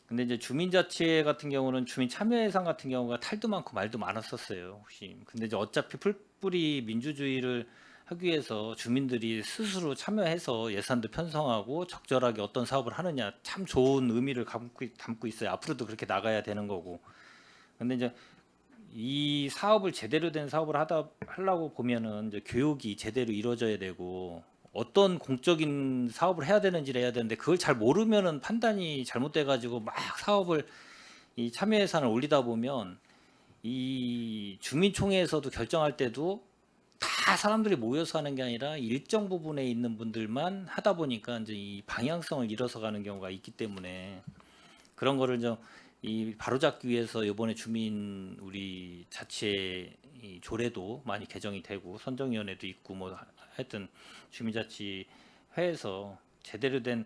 근데 이제 주민자치회 같은 경우는 주민참여예산 같은 경우가 탈도 많고 말도 많았었어요. 혹시 근데 이제 어차피 풀뿌리 민주주의를 하기 위해서 주민들이 스스로 참여해서 예산도 편성하고 적절하게 어떤 사업을 하느냐 참 좋은 의미를 담고 있어요. 앞으로도 그렇게 나가야 되는 거고. 근데 이제 이 사업을 제대로 된 사업을 하려고 보면은 이제 교육이 제대로 이루어져야 되고 어떤 공적인 사업을 해야 되는지를 해야 되는데 그걸 잘 모르면은 판단이 잘못돼 가지고 막 사업을 이 참여 예산을 올리다 보면 이 주민총회에서도 결정할 때도 다 사람들이 모여서 하는 게 아니라 일정 부분에 있는 분들만 하다 보니까 이제 이 방향성을 잃어서 가는 경우가 있기 때문에 그런 거를 좀 이 바로잡기 위해서 이번에 주민 우리 자치의 이 조례도 많이 개정이 되고 선정위원회도 있고 뭐 하여튼 주민자치회에서 제대로 된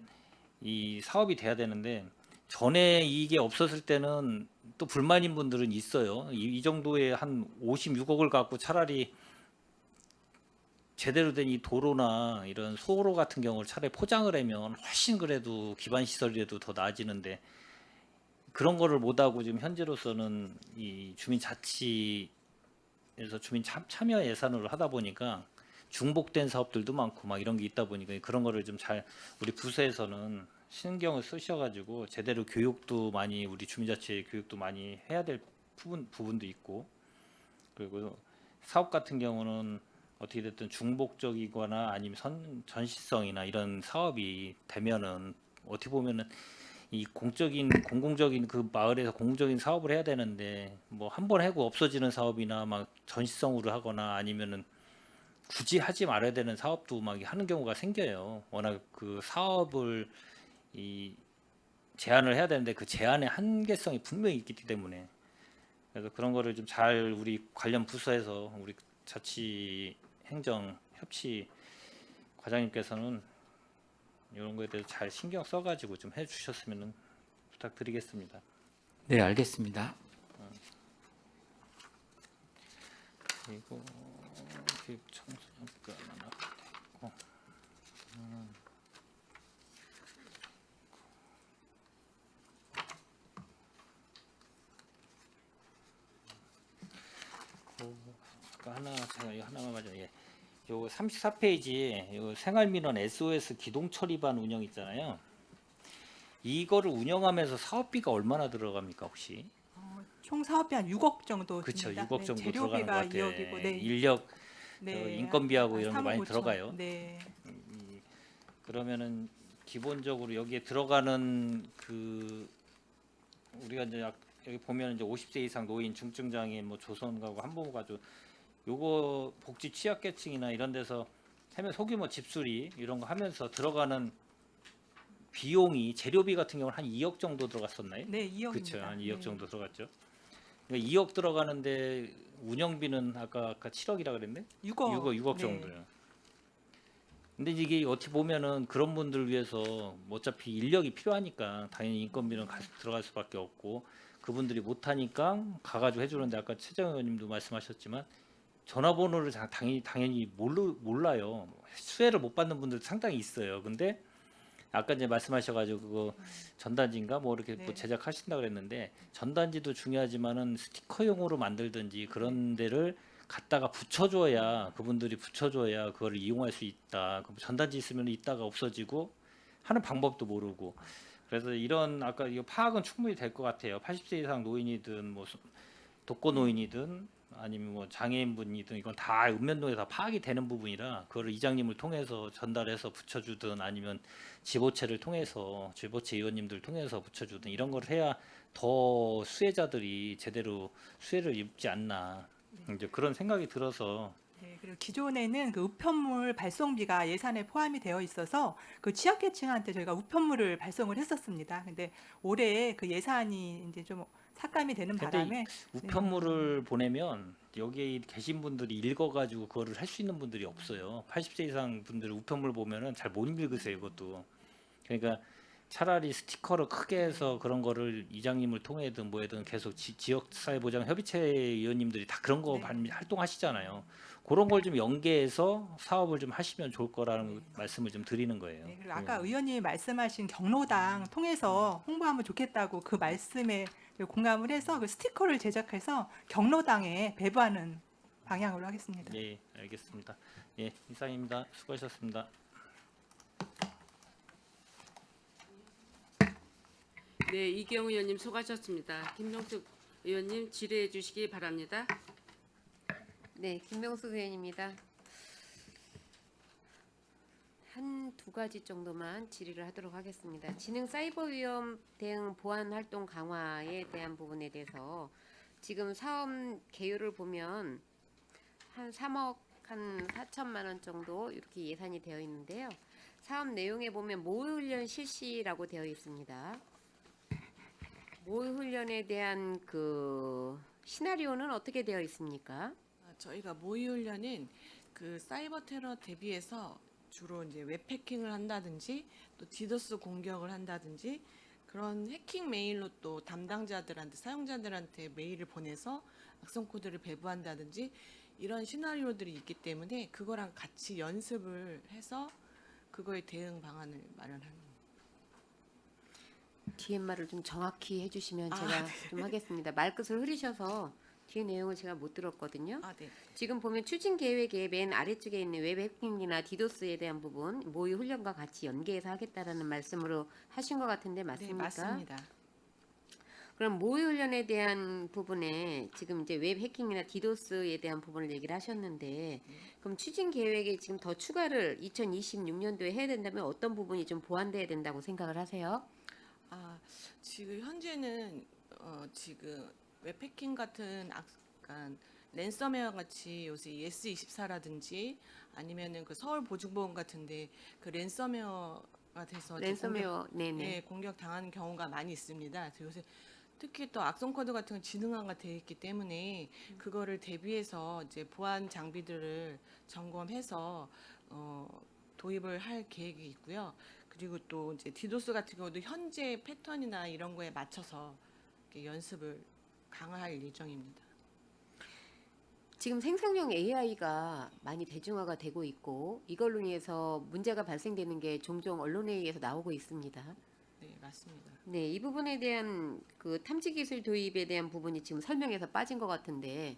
이 사업이 돼야 되는데 전에 이게 없었을 때는 또 불만인 분들은 있어요. 이 정도의 한 56억을 갖고 차라리 제대로 된 이 도로나 이런 소로 같은 경우를 차라리 포장을 하면 훨씬 그래도 기반 시설이라도 더 나아지는데 그런 거를 못하고 지금 현재로서는 이 주민자치에서 주민 참여 예산으로 하다 보니까 중복된 사업들도 많고 막 이런 게 있다 보니까 그런 거를 좀 잘 우리 부서에서는 신경을 쓰셔가지고 제대로 교육도 많이 우리 주민자치 교육도 많이 해야 될 부분도 있고 그리고 사업 같은 경우는 어떻게 됐든 중복적이거나 아니면 전시성이나 이런 사업이 되면은 어떻게 보면은 이 공공적인 그 마을에서 공공적인 사업을 해야 되는데 뭐 한 번 하고 없어지는 사업이나 막 전시성으로 하거나 아니면은 굳이 하지 말아야 되는 사업도 막 하는 경우가 생겨요. 워낙 그 사업을 이 제한을 해야 되는데 그 제한의 한계성이 분명히 있기 때문에 그래서 그런 거를 좀 잘 우리 관련 부서에서 우리 자치 행정 협치 과장님께서는 이런 거에 대해서 잘 신경 써가지고 좀 해주셨으면 부탁드리겠습니다. 네, 알겠습니다. 그리고 교육 청소년과 하나 있고, 아까 하나 제가 이거 하나만 맞아. 예. 요 34페이지 요 생활민원 SOS 기동 처리반 운영 있잖아요. 이거를 운영하면서 사업비가 얼마나 들어갑니까 혹시? 총 사업비 한 6억 정도 그렇죠. 듭니다. 6억 정도 들어가는 것 재료비가 같아요. 2억이고, 네, 인력, 네, 인건비하고 한 이런 게 3억 많이 5천. 들어가요. 네, 그러면은 기본적으로 여기에 들어가는 그 우리가 이제 여기 보면 이제 50세 이상 노인, 중증 장애인, 뭐 조선가구, 한부모가족 요거 복지 취약계층이나 이런 데서 하면 소규모 집수리 이런 거 하면서 들어가는 비용이 재료비 같은 경우는 한 2억 정도 들어갔었나요? 네, 2억입니다. 그렇죠. 한 2억 정도 들어갔죠. 그러니까 2억 들어가는데 운영비는 아까 7억이라 그랬네? 6억 네. 정도요. 근데 이게 어떻게 보면은 그런 분들을 위해서 뭐 어차피 인력이 필요하니까 당연히 인건비는 들어갈 수밖에 없고 그분들이 못하니까 가가지고 해주는데 아까 최정 의원님도 말씀하셨지만 전화번호를 당연히 몰라요. 수혜를 못 받는 분들도 상당히 있어요. 근데 아까 이제 말씀하셔가지고 그거 전단지인가 뭐 이렇게 뭐 네. 제작하신다 그랬는데 전단지도 중요하지만은 스티커용으로 만들든지 그런 데를 갖다가 붙여줘야 그분들이 붙여줘야 그거를 이용할 수 있다. 그럼 전단지 있으면 있다가 없어지고 하는 방법도 모르고 그래서 이런 아까 이거 파악은 충분히 될 것 같아요. 80세 이상 노인이든 뭐 독거노인이든 아니면 뭐 장애인분이든 이건 다 읍면동에 다 파악이 되는 부분이라 그거를 이장님을 통해서 전달해서 붙여주든 아니면 지보체를 통해서 지보체 의원님들 통해서 붙여주든 이런 걸 해야 더 수혜자들이 제대로 수혜를 입지 않나 이제 그런 생각이 들어서 네, 그리고 기존에는 그 우편물 발송비가 예산에 포함이 되어 있어서 그 취약계층한테 저희가 우편물을 발송을 했었습니다. 근데 올해 그 예산이 이제 좀 삭감이 되는 근데 바람에 우편물을 보내면 여기 계신 분들이 읽어가지고 그거를 할 수 있는 분들이 없어요. 80세 이상 분들 우편물 보면은 잘 못 읽으세요, 이것도. 그러니까 차라리 스티커를 크게 해서 그런 거를 이장님을 통해든 뭐해든 계속 지역사회보장협의체 의원님들이 다 그런 거 네. 활동하시잖아요. 그런 걸 좀 연계해서 사업을 좀 하시면 좋을 거라는 말씀을 좀 드리는 거예요. 네, 그리고 아까 의원님이 말씀하신 경로당 통해서 홍보하면 좋겠다고 그 말씀에 공감을 해서 그 스티커를 제작해서 경로당에 배부하는 방향으로 하겠습니다. 예, 알겠습니다. 예, 이상입니다. 수고하셨습니다. 네, 이기영 의원님 수고하셨습니다. 김명숙 의원님 질의해 주시기 바랍니다. 네, 김명숙 의원입니다. 한두 가지 정도만 질의를 하도록 하겠습니다. 지능 사이버 위험 대응 보안 활동 강화에 대한 부분에 대해서 지금 사업 계율을 보면 한 3억 한 4천만 원 정도 이렇게 예산이 되어 있는데요. 사업 내용에 보면 모의 훈련 실시라고 되어 있습니다. 모의 훈련에 대한 그 시나리오는 어떻게 되어 있습니까? 저희가 모의 훈련은 그 사이버 테러 대비해서 주로 이제 웹 해킹을 한다든지 또 디도스 공격을 한다든지 그런 해킹 메일로 또 담당자들한테 사용자들한테 메일을 보내서 악성 코드를 배부한다든지 이런 시나리오들이 있기 때문에 그거랑 같이 연습을 해서 그거에 대응 방안을 마련하는. 뒤에 말을 좀 정확히 해주시면 아, 제가 네. 좀 하겠습니다. 말끝을 흐리셔서 뒤에 내용을 제가 못 들었거든요. 네. 지금 보면 추진 계획의 맨 아래쪽에 있는 웹 해킹이나 디도스에 대한 부분 모의 훈련과 같이 연계해서 하겠다라는 말씀으로 하신 것 같은데 네, 맞습니까? 맞습니다. 그럼 모의 훈련에 대한 부분에 지금 이제 웹 해킹이나 디도스에 대한 부분을 얘기를 하셨는데 그럼 추진 계획에 지금 더 추가를 2026년도에 해야 된다면 어떤 부분이 좀 보완돼야 된다고 생각을 하세요? 지금 현재는 지금 웹 해킹 같은 약간 랜섬웨어 같이 요새 ES24라든지 아니면은 그 서울보증보험 같은데 그 랜섬웨어가 돼서 이제 랜섬웨어 네네. 공격 당하는 경우가 많이 있습니다. 그래서 요새 특히 또 악성 코드 같은 건 지능화가 되어 있기 때문에 그거를 대비해서 이제 보안 장비들을 점검해서 도입을 할 계획이 있고요. 그리고 또 이제 디도스 같은 경우도 현재 패턴이나 이런 거에 맞춰서 이렇게 연습을 강화할 예정입니다. 지금 생성형 AI가 많이 대중화가 되고 있고 이걸로 인해서 문제가 발생되는 게 종종 언론에 의해서 나오고 있습니다. 네, 맞습니다. 네, 이 부분에 대한 그 탐지 기술 도입에 대한 부분이 지금 설명에서 빠진 것 같은데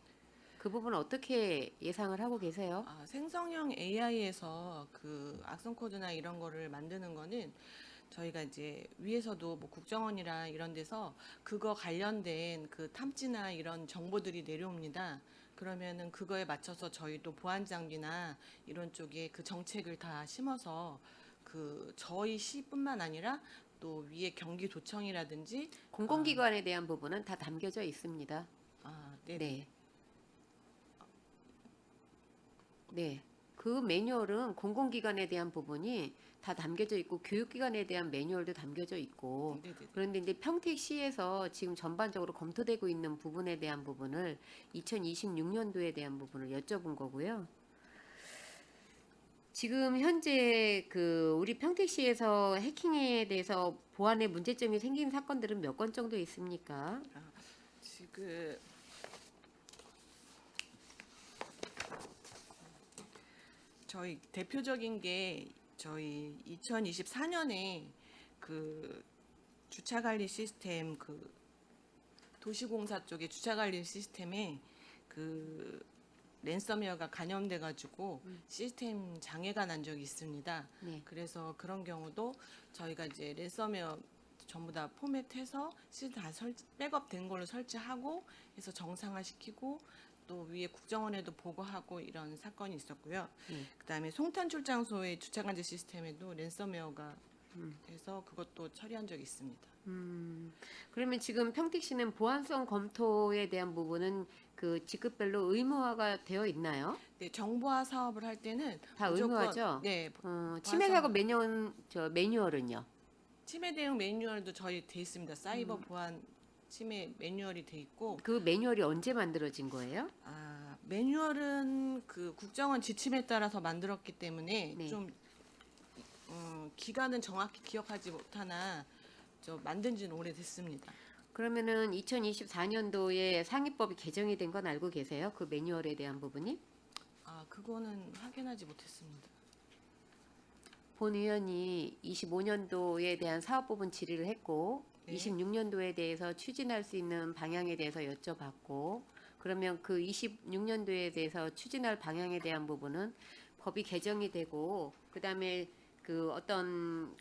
그 부분은 어떻게 예상을 하고 계세요? 생성형 AI에서 그 악성 코드나 이런 거를 만드는 거는 저희가 이제 위에서도 뭐 국정원이나 이런 데서 그거 관련된 그 탐지나 이런 정보들이 내려옵니다. 그러면은 그거에 맞춰서 저희도 보안 장비나 이런 쪽에 그 정책을 다 심어서 그 저희 시뿐만 아니라 또 위에 경기도청이라든지 공공기관에 대한 부분은 다 담겨져 있습니다. 네. 네. 네. 그 매뉴얼은 공공기관에 대한 부분이 다 담겨져 있고 교육기관에 대한 매뉴얼도 담겨져 있고 네네. 그런데 이제 평택시에서 지금 전반적으로 검토되고 있는 부분에 대한 부분을 2026년도에 대한 부분을 여쭤본 거고요. 지금 현재 그 우리 평택시에서 해킹에 대해서 보안에 문제점이 생긴 사건들은 몇 건 정도 있습니까? 지금 저희 대표적인 게 저희 2024년에 그 주차 관리 시스템 그 도시공사 쪽의 주차 관리 시스템에 그 랜섬웨어가 감염돼 가지고 시스템 장애가 난 적이 있습니다. 네. 그래서 그런 경우도 저희가 이제 랜섬웨어 전부 다 포맷해서 시스템 다 백업된 걸로 설치하고 해서 정상화시키고 또 위에 국정원에도 보고하고 이런 사건이 있었고요. 그다음에 송탄 출장소의 주차관제 시스템에도 랜섬웨어가 해서 그것도 처리한 적이 있습니다. 그러면 지금 평택 시는 보안성 검토에 대한 부분은 그 직급별로 의무화가 되어 있나요? 네, 정보화 사업을 할 때는 다 무조건- 의무화죠? 네, 치매 사고 매뉴얼은요? 치매 대응 매뉴얼도 저희 돼 있습니다. 사이버 보안 치매 매뉴얼이 돼 있고 그 매뉴얼이 언제 만들어진 거예요? 매뉴얼은 그 국정원 지침에 따라서 만들었기 때문에 네. 좀 기간은 정확히 기억하지 못하나 만든 지는 오래됐습니다. 그러면은 2024년도에 상위법이 개정이 된 건 알고 계세요? 그 매뉴얼에 대한 부분이? 그거는 확인하지 못했습니다. 본 의원이 25년도에 대한 사업 부분 질의를 했고 네. 26년도에 대해서 추진할 수 있는 방향에 대해서 여쭤봤고 그러면 그 26년도에 대해서 추진할 방향에 대한 부분은 법이 개정이 되고 그다음에 그 어떤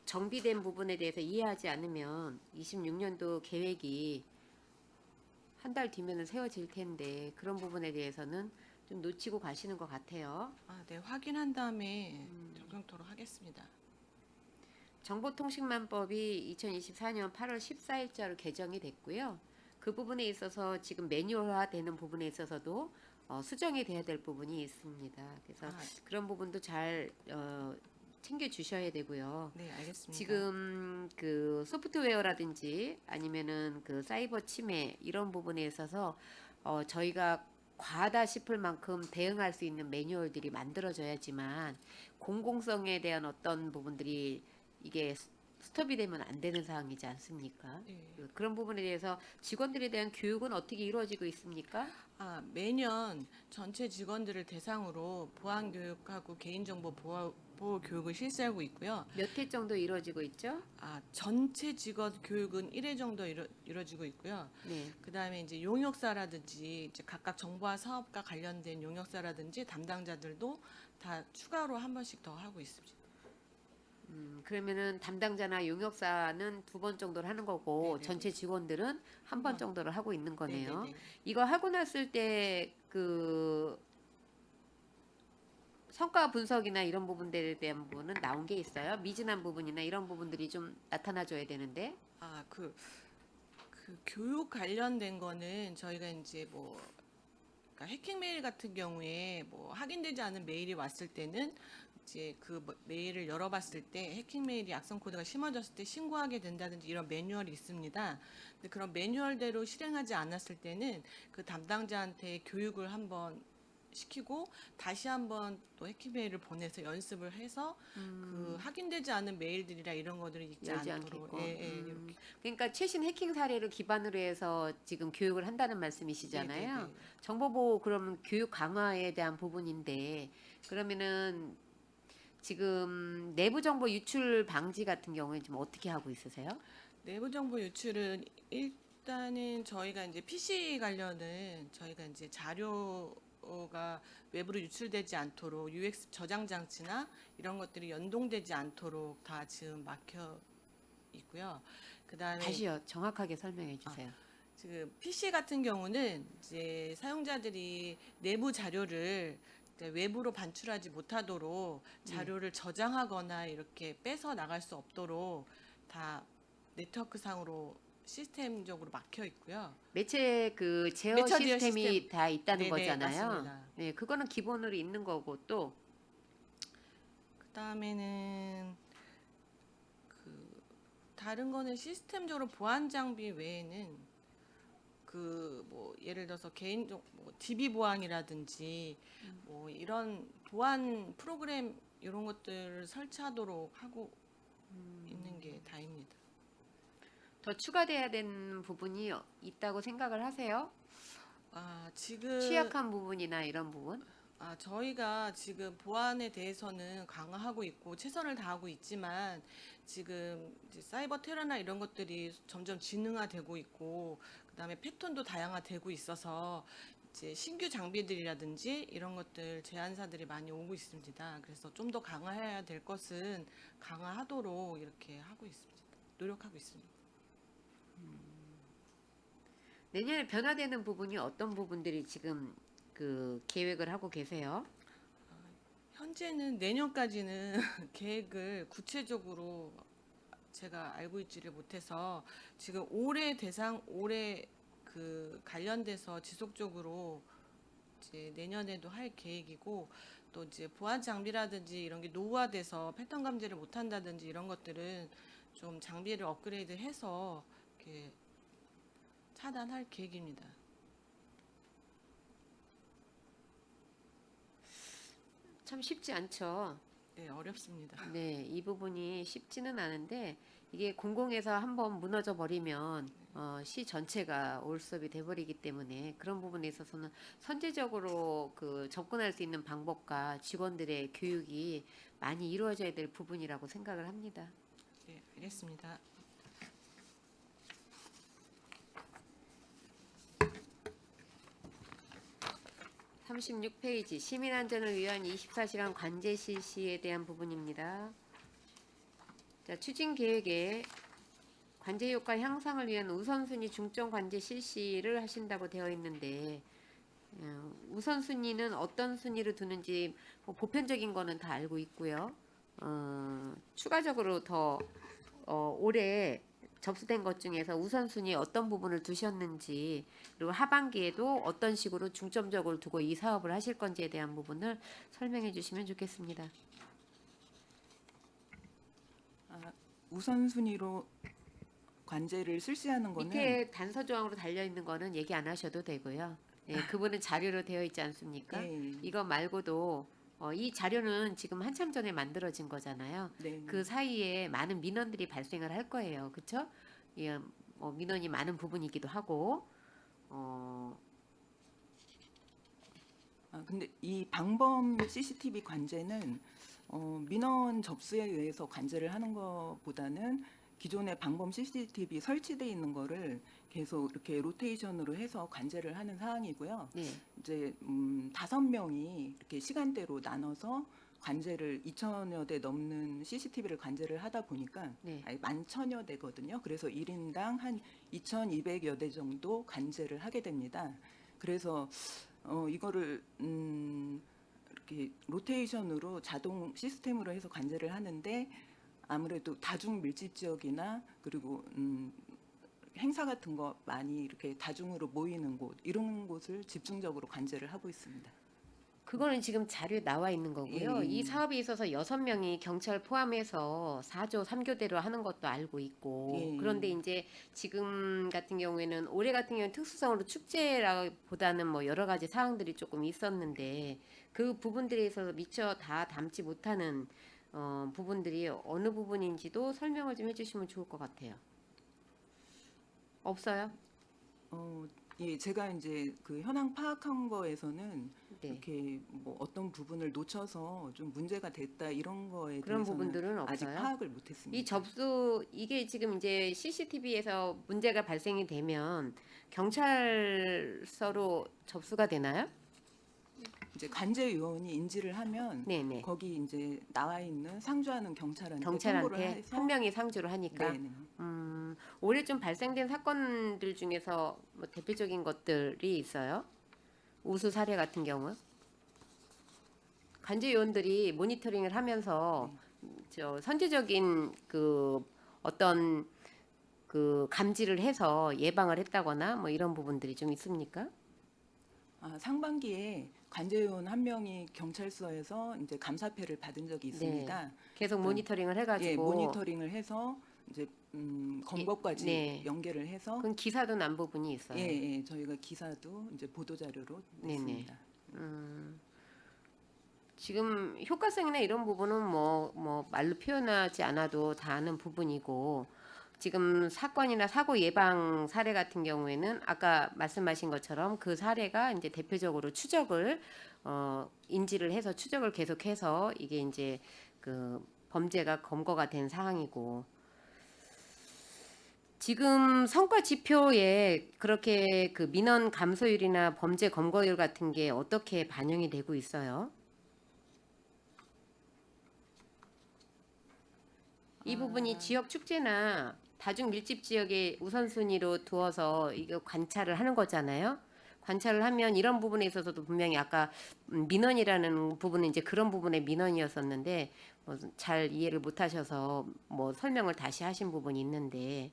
정비된 부분에 대해서 이해하지 않으면 26년도 계획이 한 달 뒤면은 세워질 텐데 그런 부분에 대해서는 좀 놓치고 가시는 것 같아요. 네, 확인한 다음에 정정토록 하겠습니다. 정보통신망법이 2024년 8월 14일자로 개정이 됐고요. 그 부분에 있어서 지금 매뉴얼화되는 부분에 있어서도 수정이 돼야 될 부분이 있습니다. 그래서 그런 부분도 잘 챙겨 주셔야 되고요. 네, 알겠습니다. 지금 그 소프트웨어라든지 아니면은 그 사이버 침해 이런 부분에 있어서 저희가 과하다 싶을 만큼 대응할 수 있는 매뉴얼들이 만들어져야지만 공공성에 대한 어떤 부분들이 이게 스톱이 되면 안 되는 사항이지 않습니까? 네. 그런 부분에 대해서 직원들에 대한 교육은 어떻게 이루어지고 있습니까? 매년 전체 직원들을 대상으로 보안 교육하고 개인정보 보호 교육을 실시하고 있고요. 몇 회 정도 이루어지고 있죠? 전체 직원 교육은 1회 정도 이루어지고 있고요. 네. 그다음에 이제 용역사라든지 이제 각각 정보화 사업과 관련된 용역사라든지 담당자들도 다 추가로 한 번씩 더 하고 있습니다. 그러면은 담당자나 용역사는 2번 정도를 하는 거고 네네네. 전체 직원들은 한 번 정도를 하고 있는 거네요. 네네네. 이거 하고 났을 때 그 성과 분석이나 이런 부분들에 대한 부분은 나온 게 있어요. 미진한 부분이나 이런 부분들이 좀 나타나줘야 되는데. 그 교육 관련된 거는 저희가 이제 그러니까 해킹 메일 같은 경우에 확인되지 않은 메일이 왔을 때는 이제 그 메일을 열어봤을 때 해킹 메일이 악성 코드가 심어졌을 때 신고하게 된다든지 이런 매뉴얼이 있습니다. 근데 그런 매뉴얼대로 실행하지 않았을 때는 그 담당자한테 교육을 한번 시키고 다시 한번 또 해킹 메일을 보내서 연습을 해서 그 확인되지 않은 메일들이라 이런 것들을 읽지 열지 않도록 않겠고. 이렇게. 그러니까 최신 해킹 사례를 기반으로 해서 지금 교육을 한다는 말씀이시잖아요. 네네네. 정보보호 그러면 교육 강화에 대한 부분인데 그러면은 지금 내부 정보 유출 방지 같은 경우에 좀 어떻게 하고 있으세요? 내부 정보 유출은 일단은 저희가 이제 PC 관련은 저희가 이제 자료가 외부로 유출되지 않도록 UX 저장 장치나 이런 것들이 연동되지 않도록 다 지금 막혀 있고요. 그다음에 다시요. 정확하게 설명해 주세요. 지금 PC 같은 경우는 이제 사용자들이 내부 자료를 이제 외부로 반출하지 못하도록 자료를 저장하거나 이렇게 빼서 나갈 수 없도록 다 네트워크 상으로 시스템적으로 막혀 있고요. 매체 그 제어 매체 제어 시스템이 시스템. 다 있다는 네네, 거잖아요. 맞습니다. 네, 그거는 기본으로 있는 거고 또 그다음에는 그 다른 거는 시스템적으로 보안 장비 외에는 예를 들어서 개인적 DB 보안이라든지 이런 보안 프로그램 이런 것들을 설치하도록 하고 있는 게 다입니다. 더 추가돼야 되는 부분이 있다고 생각을 하세요? 지금 취약한 부분이나 이런 부분? 저희가 지금 보안에 대해서는 강화하고 있고 최선을 다하고 있지만 지금 이제 사이버 테러나 이런 것들이 점점 지능화되고 있고 그다음에 패턴도 다양화되고 있어서 이제 신규 장비들이라든지 이런 것들 제안사들이 많이 오고 있습니다. 그래서 좀 더 강화해야 될 것은 강화하도록 이렇게 하고 있습니다. 노력하고 있습니다. 내년에 변화되는 부분이 어떤 부분들이 지금 그 계획을 하고 계세요? 현재는 내년까지는 계획을 구체적으로 제가 알고 있지를 못해서 지금 올해 그 관련돼서 지속적으로 이제 내년에도 할 계획이고 또 이제 보안 장비라든지 이런 게 노후화돼서 패턴 감지를 못 한다든지 이런 것들은 좀 장비를 업그레이드해서 이렇게 차단할 계획입니다. 참 쉽지 않죠. 네, 어렵습니다. 네, 이 부분이 쉽지는 않은데 이게 공공에서 한번 무너져 버리면 시 전체가 올수업이 돼버리기 때문에 그런 부분에 있어서는 선제적으로 그 접근할 수 있는 방법과 직원들의 교육이 많이 이루어져야 될 부분이라고 생각을 합니다. 네, 알겠습니다. (36) 페이지 시민안전을 위한 24시간 관제 실시에 대한 부분입니다. 자, 추진 계획에 관제 효과 향상을 위한 우선순위 중점 관제 실시를 하신다고 되어 있는데 우선순위는 어떤 순위로 두는지 뭐 보편적인 거는 다 알고 있고요. 추가적으로 더 올해 접수된 것 중에서 우선순위 어떤 부분을 두셨는지 그리고 하반기에도 어떤 식으로 중점적으로 두고 이 사업을 하실 건지에 대한 부분을 설명해 주시면 좋겠습니다. 우선순위로 관제를 실시하는 거는 밑에 단서 조항으로 달려 있는 거는 얘기 안 하셔도 되고요. 예, 그분은 자료로 되어 있지 않습니까? 네. 이거 말고도 이 자료는 지금 한참 전에 만들어진 거잖아요. 네. 그 사이에 많은 민원들이 발생을 할 거예요. 그렇죠? 예, 민원이 많은 부분이기도 하고 근데 이 방범 CCTV 관제는 민원 접수에 의해서 관제를 하는 것보다는 기존의 방범 CCTV 설치되어 있는 거를 계속 이렇게 로테이션으로 해서 관제를 하는 사항이고요. 네. 이제 5명이 이렇게 시간대로 나눠서 관제를 2,000여 대 넘는 CCTV를 관제를 하다 보니까 네. 11,000여 대거든요. 그래서 1인당 한 2,200여 대 정도 관제를 하게 됩니다. 그래서 이거를 이렇게 로테이션으로 자동 시스템으로 해서 관제를 하는데 아무래도 다중 밀집 지역이나 그리고 행사 같은 거 많이 이렇게 다중으로 모이는 곳 이런 곳을 집중적으로 관제를 하고 있습니다. 그거는 지금 자료에 나와 있는 거고요. 예. 이 사업에 있어서 6명이 경찰 포함해서 4조 3교대로 하는 것도 알고 있고 예. 그런데 이제 지금 같은 경우에는 올해 같은 경우는 특수성으로 축제라보다는 뭐 여러 가지 사항들이 조금 있었는데 그 부분들에 있어서 미처 다 담지 못하는 부분들이 어느 부분인지도 설명을 좀 해주시면 좋을 것 같아요. 없어요? 예, 제가 이제 그 현황 파악한 거에서는 네. 이렇게 뭐 어떤 부분을 놓쳐서 좀 문제가 됐다 이런 거에 그런 대해서는 부분들은 아직 없어요? 파악을 못했습니다. 이 접수 이게 지금 이제 CCTV에서 문제가 발생이 되면 경찰서로 접수가 되나요? 이제 관제 요원이 인지를 하면 네네. 거기 이제 나와 있는 상주하는 경찰한테 통보를 경찰한테 해서 한 명이 상주를 하니까. 네네. 올해 좀 발생된 사건들 중에서 뭐 대표적인 것들이 있어요? 우수 사례 같은 경우? 관제 요원들이 모니터링을 하면서 저 선제적인 그 어떤 그 감지를 해서 예방을 했다거나 뭐 이런 부분들이 좀 있습니까? 상반기에 관제요원 한 명이 경찰서에서 이제 감사패를 받은 적이 있습니다. 계속 모니터링을 해가지고. 예, 모니터링을 해서 이제 검거까지 네. 연계를 해서 그건 기사도 난 부분이 있어요. 예, 저희가 기사도 이제 보도 자료로 네네. 냈습니다. 지금 효과성이나 이런 부분은 뭐 말로 표현하지 않아도 다 아는 부분이고 지금 사건이나 사고 예방 사례 같은 경우에는 아까 말씀하신 것처럼 그 사례가 이제 대표적으로 추적을 인지를 해서 추적을 계속해서 이게 이제 그 범죄가 검거가 된 상황이고, 지금 성과 지표에 그렇게 그 민원 감소율이나 범죄 검거율 같은 게 어떻게 반영이 되고 있어요? 이 부분이 지역 축제나 다중 밀집 지역의 우선순위로 두어서 이거 관찰을 하는 거잖아요. 관찰을 하면 이런 부분에 있어서도 분명히 아까 민원이라는 부분은 이제 그런 부분의 민원이었었는데 잘 이해를 못하셔서 뭐 설명을 다시 하신 부분이 있는데,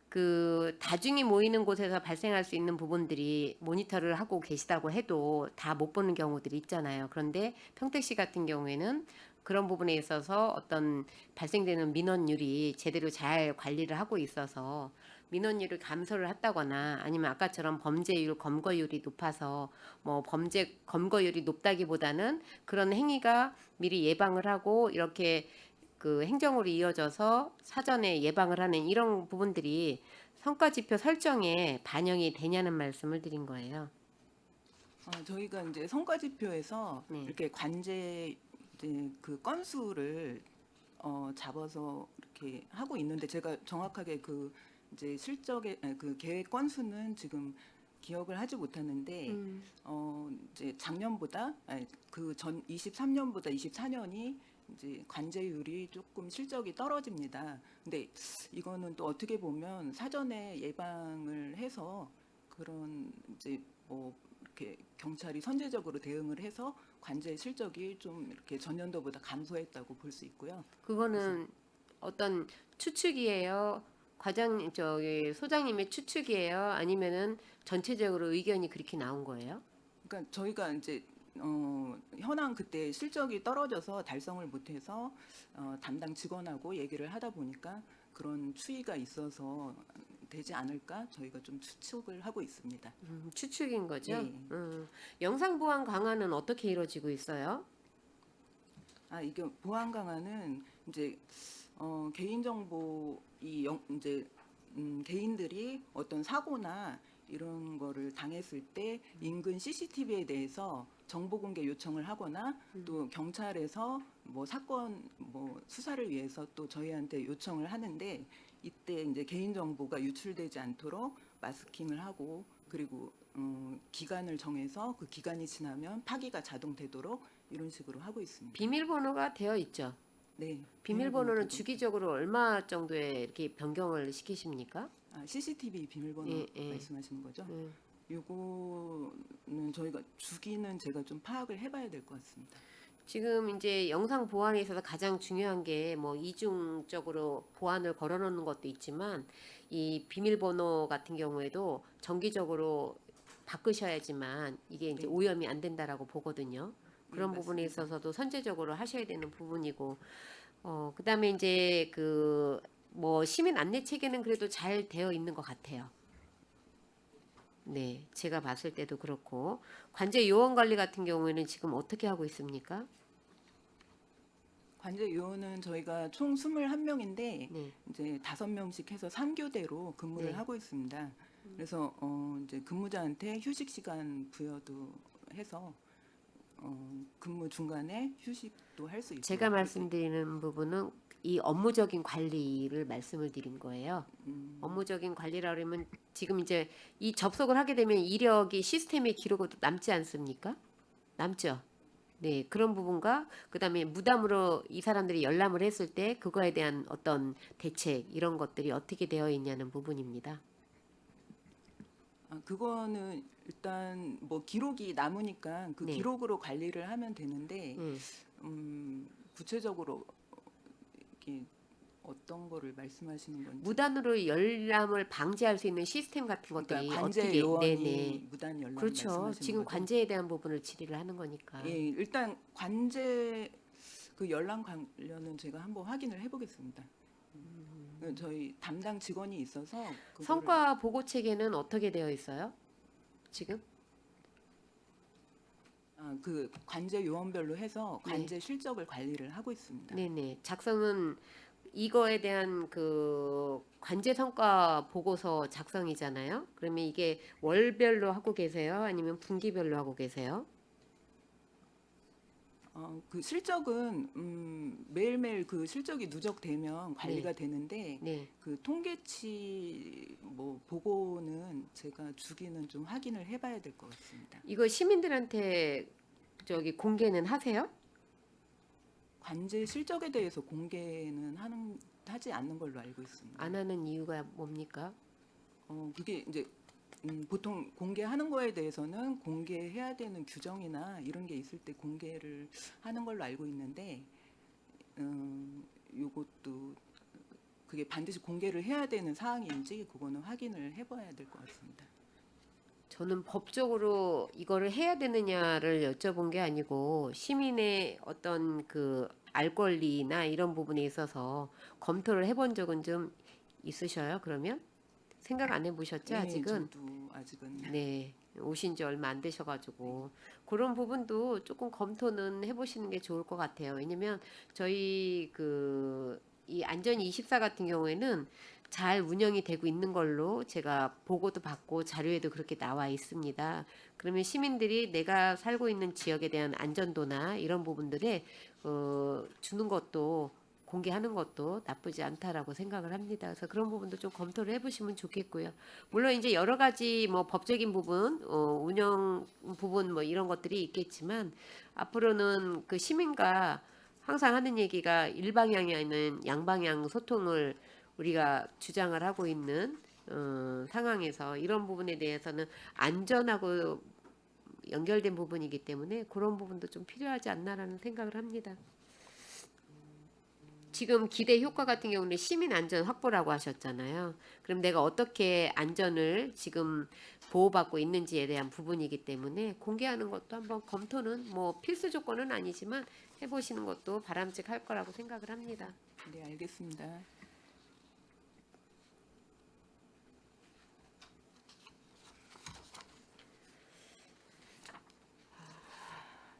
그 다중이 모이는 곳에서 발생할 수 있는 부분들이 모니터를 하고 계시다고 해도 다 못 보는 경우들이 있잖아요. 그런데 평택시 같은 경우에는 그런 부분에 있어서 어떤 발생되는 민원율이 제대로 잘 관리를 하고 있어서 민원율을 감소를 했다거나 아니면 아까처럼 범죄율 검거율이 높아서 뭐 범죄 검거율이 높다기보다는 그런 행위가 미리 예방을 하고 이렇게 그 행정으로 이어져서 사전에 예방을 하는 이런 부분들이 성과 지표 설정에 반영이 되냐는 말씀을 드린 거예요. 저희가 이제 성과 지표에서 네. 이렇게 관제 이제 그 건수를 잡아서 이렇게 하고 있는데, 제가 정확하게 그 이제 실적의 그 계획 건수는 지금 기억을 하지 못하는데 이제 작년보다 그 전 23년보다 24년이 이제 관제율이 조금 실적이 떨어집니다. 근데 이거는 또 어떻게 보면 사전에 예방을 해서 그런 이제 뭐 이렇게 경찰이 선제적으로 대응을 해서 관제 실적이 좀 이렇게 전년도보다 감소했다고 볼 수 있고요. 그거는 어떤 추측이에요? 과장 저기 소장님의 추측이에요? 아니면은 전체적으로 의견이 그렇게 나온 거예요? 그러니까 저희가 이제 현황 그때 실적이 떨어져서 달성을 못해서 담당 직원하고 얘기를 하다 보니까 그런 추이가 있어서 되지 않을까 저희가 좀 추측을 하고 있습니다. 추측인 거죠? 예. 영상 보안 강화는 어떻게 이루어지고 있어요? 이게 보안 강화는 이제 개인정보 이제 개인들이 어떤 사고나 이런 거를 당했을 때 인근 CCTV에 대해서 정보 공개 요청을 하거나 또 경찰에서 뭐 사건 뭐 수사를 위해서 또 저희한테 요청을 하는데, 이때 이제 개인 정보가 유출되지 않도록 마스킹을 하고, 그리고 기간을 정해서 그 기간이 지나면 파기가 자동되도록 이런 식으로 하고 있습니다. 비밀번호가 되어 있죠. 네. 비밀번호는 비밀번호도- 주기적으로 얼마 정도에 이렇게 변경을 시키십니까? CCTV 비밀번호 예. 말씀하시는 거죠? 예. 요거는 저희가 주기는 제가 좀 파악을 해봐야 될 것 같습니다. 지금 이제 영상 보안에 있어서 가장 중요한 게 뭐 이중적으로 보안을 걸어놓는 것도 있지만 이 비밀번호 같은 경우에도 정기적으로 바꾸셔야지만 이게 이제 네. 오염이 안 된다라고 보거든요. 그런 네, 부분에 맞습니다. 있어서도 선제적으로 하셔야 되는 부분이고, 그다음에 이제 그 뭐 시민 안내 체계는 그래도 잘 되어 있는 것 같아요. 네, 제가 봤을 때도 그렇고, 관제 요원 관리 같은 경우에는 지금 어떻게 하고 있습니까? 관제 요원은 저희가 총 21명인데 네. 이제 5명씩 해서 3교대로 근무를 네. 하고 있습니다. 그래서 이제 근무자한테 휴식 시간 부여도 해서 근무 중간에 휴식도 할 수 있고. 제가 말씀드리는 부분은 이 업무적인 관리를 말씀을 드린 거예요. 업무적인 관리라 그러면 지금 이제 이 접속을 하게 되면 이력이 시스템에 기록으로 남지 않습니까? 남죠. 네, 그런 부분과 그다음에 무담으로 이 사람들이 열람을 했을 때 그거에 대한 어떤 대책 이런 것들이 어떻게 되어 있냐는 부분입니다. 그거는 일단 뭐 기록이 남으니까 그 네. 기록으로 관리를 하면 되는데 음. 구체적으로 이렇게 어떤 거를 말씀하시는 건지. 무단으로 열람을 방지할 수 있는 시스템 같은 것들이 그러니까 관제 어떻게 요원이 네네. 무단 열람 그렇죠. 말씀하시는 지금 거죠? 관제에 대한 부분을 질의를 하는 거니까. 예, 일단 관제 그 열람 관련은 제가 한번 확인을 해보겠습니다. 저희 담당 직원이 있어서 그거를- 성과 보고 체계는 어떻게 되어 있어요? 지금? 그 관제 요원별로 해서 네. 관제 실적을 관리를 하고 있습니다. 네네. 작성은 이거에 대한 그 관제 성과 보고서 작성이잖아요. 그러면 이게 월별로 하고 계세요? 아니면 분기별로 하고 계세요? 그 실적은 매일매일 그 실적이 누적되면 관리가 되는데 네. 그 통계치 뭐 보고는 제가 주기는 좀 확인을 해봐야 될 것 같습니다. 이거 시민들한테 저기 공개는 하세요? 관제 실적에 대해서 공개는 하지 않는 걸로 알고 있습니다. 안 하는 이유가 뭡니까? 그게 이제 보통 공개하는 거에 대해서는 공개해야 되는 규정이나 이런 게 있을 때 공개를 하는 걸로 알고 있는데 요것도 그게 반드시 공개를 해야 되는 사항인지 그거는 확인을 해봐야 될 것 같습니다. 저는 법적으로 이거를 해야 되느냐를 여쭤본 게 아니고 시민의 어떤 그 알 권리나 이런 부분에 있어서 검토를 해본 적은 좀 있으셔요? 그러면 생각 안 해보셨죠? 아직은? 저도 아직은 네, 오신 지 얼마 안 되셔가지고 그런 부분도 조금 검토는 해보시는 게 좋을 것 같아요. 왜냐면 저희 그 이 안전 24 같은 경우에는 잘 운영이 되고 있는 걸로 제가 보고도 받고 자료에도 그렇게 나와 있습니다. 그러면 시민들이 내가 살고 있는 지역에 대한 안전도나 이런 부분들에 주는 것도 공개하는 것도 나쁘지 않다라고 생각을 합니다. 그래서 그런 부분도 좀 검토를 해보시면 좋겠고요. 물론 이제 여러 가지 뭐 법적인 부분, 운영 부분 뭐 이런 것들이 있겠지만 앞으로는 그 시민과 항상 하는 얘기가 일방향이 아닌 양방향 소통을 우리가 주장을 하고 있는 상황에서 이런 부분에 대해서는 안전하고 연결된 부분이기 때문에 그런 부분도 좀 필요하지 않나라는 생각을 합니다. 지금 기대 효과 같은 경우는 시민 안전 확보라고 하셨잖아요. 그럼 내가 어떻게 안전을 지금 보호받고 있는지에 대한 부분이기 때문에 공개하는 것도 한번 검토는 뭐 필수 조건은 아니지만 해보시는 것도 바람직할 거라고 생각을 합니다. 네, 알겠습니다.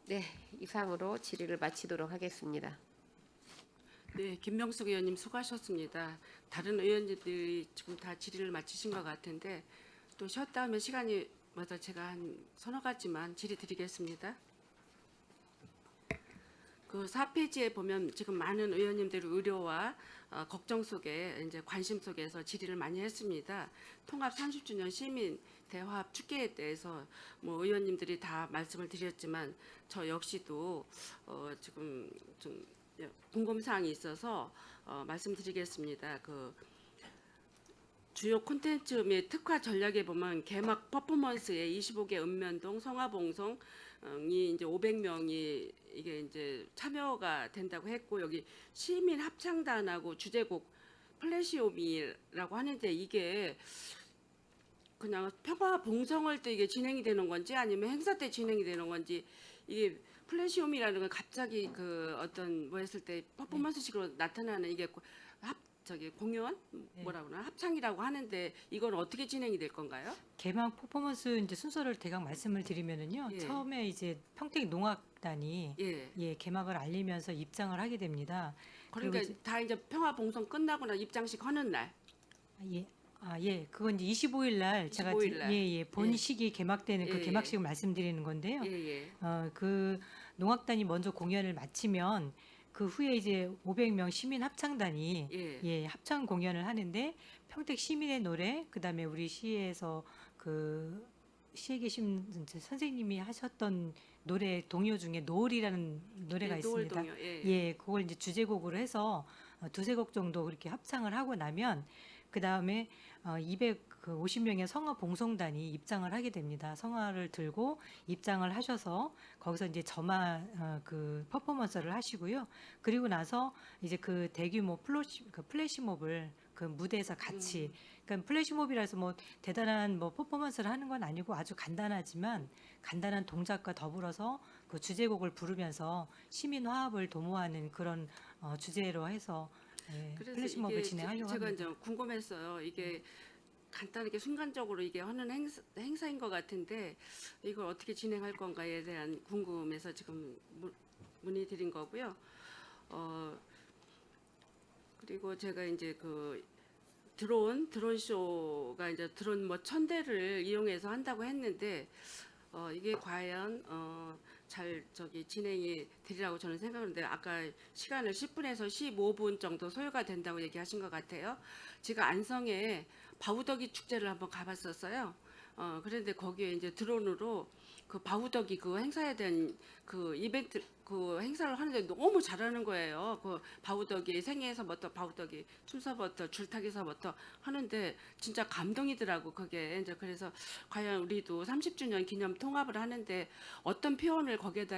네, 이상으로 질의를 마치도록 하겠습니다. 네, 김명숙 의원님 수고하셨습니다. 다른 의원님들이 지금 다 질의를 마치신 것 같은데 또 쉬었다 하면 시간이 맞아 제가 한 서너 가지만 질의 드리겠습니다. 그 4페이지에 보면 지금 많은 의원님들이 의료와 걱정 속에 이제 관심 속에서 질의를 많이 했습니다. 통합 30주년 시민 대화합 축제에 대해서 뭐 의원님들이 다 말씀을 드렸지만 저 역시도 지금 좀 궁금 사항이 있어서 말씀드리겠습니다. 그 주요 콘텐츠 및 특화 전략에 보면 개막 퍼포먼스에 25개 읍면동 성화봉송이 이제 500명이 이게 이제 참여가 된다고 했고 여기 시민 합창단하고 주제곡 플래시오미라고 하는데 이게 그냥 평화 봉송할 때 이게 진행이 되는 건지 아니면 행사 때 진행이 되는 건지 이게 플래시오미라는 건 갑자기 그 어떤 뭐 했을 때 퍼포먼스식으로 나타나는 이게 공연 뭐라 그러나 합창이라고 하는데 이건 어떻게 진행이 될 건가요? 개막 퍼포먼스 이제 순서를 대강 말씀을 드리면은요. 예. 처음에 이제 평택 농악단이 예. 개막을 알리면서 입장을 하게 됩니다. 그러니까 그리고 다 이제 평화 봉송 끝나거나 입장식 하는 날. 그건 이제 25일 날 제가 25일 날. 본 예. 시기 개막되는 그 예, 개막식을 말씀드리는 건데요. 예. 그 농악단이 먼저 공연을 마치면 그 후에 이제 500명 시민 합창단이 합창 공연을 하는데 평택 시민의 노래, 그다음에 우리 시에서 그 시에 계신 선생님이 하셨던 노래 동요 중에 노을이라는 노래가 있습니다. 노을동요. 그걸 이제 주제곡으로 해서 두세 곡 정도 그렇게 합창을 하고 나면 그 다음에 250명의 성화 봉송단이 입장을 하게 됩니다. 성화를 들고 입장을 하셔서 거기서 이제 그 퍼포먼스를 하시고요. 그리고 나서 이제 그 대규모 플래시몹을 그 무대에서 같이 그러니까 플래시몹이라서 뭐 대단한 뭐 퍼포먼스를 하는 건 아니고 아주 간단하지만 간단한 동작과 더불어서 그 주제곡을 부르면서 시민 화합을 도모하는 그런 주제로 해서 그래서 플래시몹을 이게 진행하려고 제가 합니다. 이제 궁금했어요. 이게 간단하게 순간적으로 이게 하는 행사인 것 같은데 이걸 어떻게 진행할 건가에 대한 궁금해서 지금 문의 드린 거고요. 그리고 제가 이제 그 드론 쇼가 이제 드론 뭐 1,000대를 이용해서 한다고 했는데 이게 과연 잘 진행이 되리라고 저는 생각하는데 아까 시간을 10분에서 15분 정도 소요가 된다고 얘기하신 것 같아요. 제가 안성에 바우더기 축제를 한번 가봤었어요. 그런데 거기에 이제 드론으로 그 바우더기 그 행사에 대한 그 이벤트 그 행사를 하는데 너무 잘하는 거예요. 그 바우더기 생애에서부터 바우더기 춤서부터 줄타기서부터 하는데 진짜 감동이더라고 그게. 이제 그래서 과연 우리도 30주년 기념 통합을 하는데 어떤 표현을 거기에다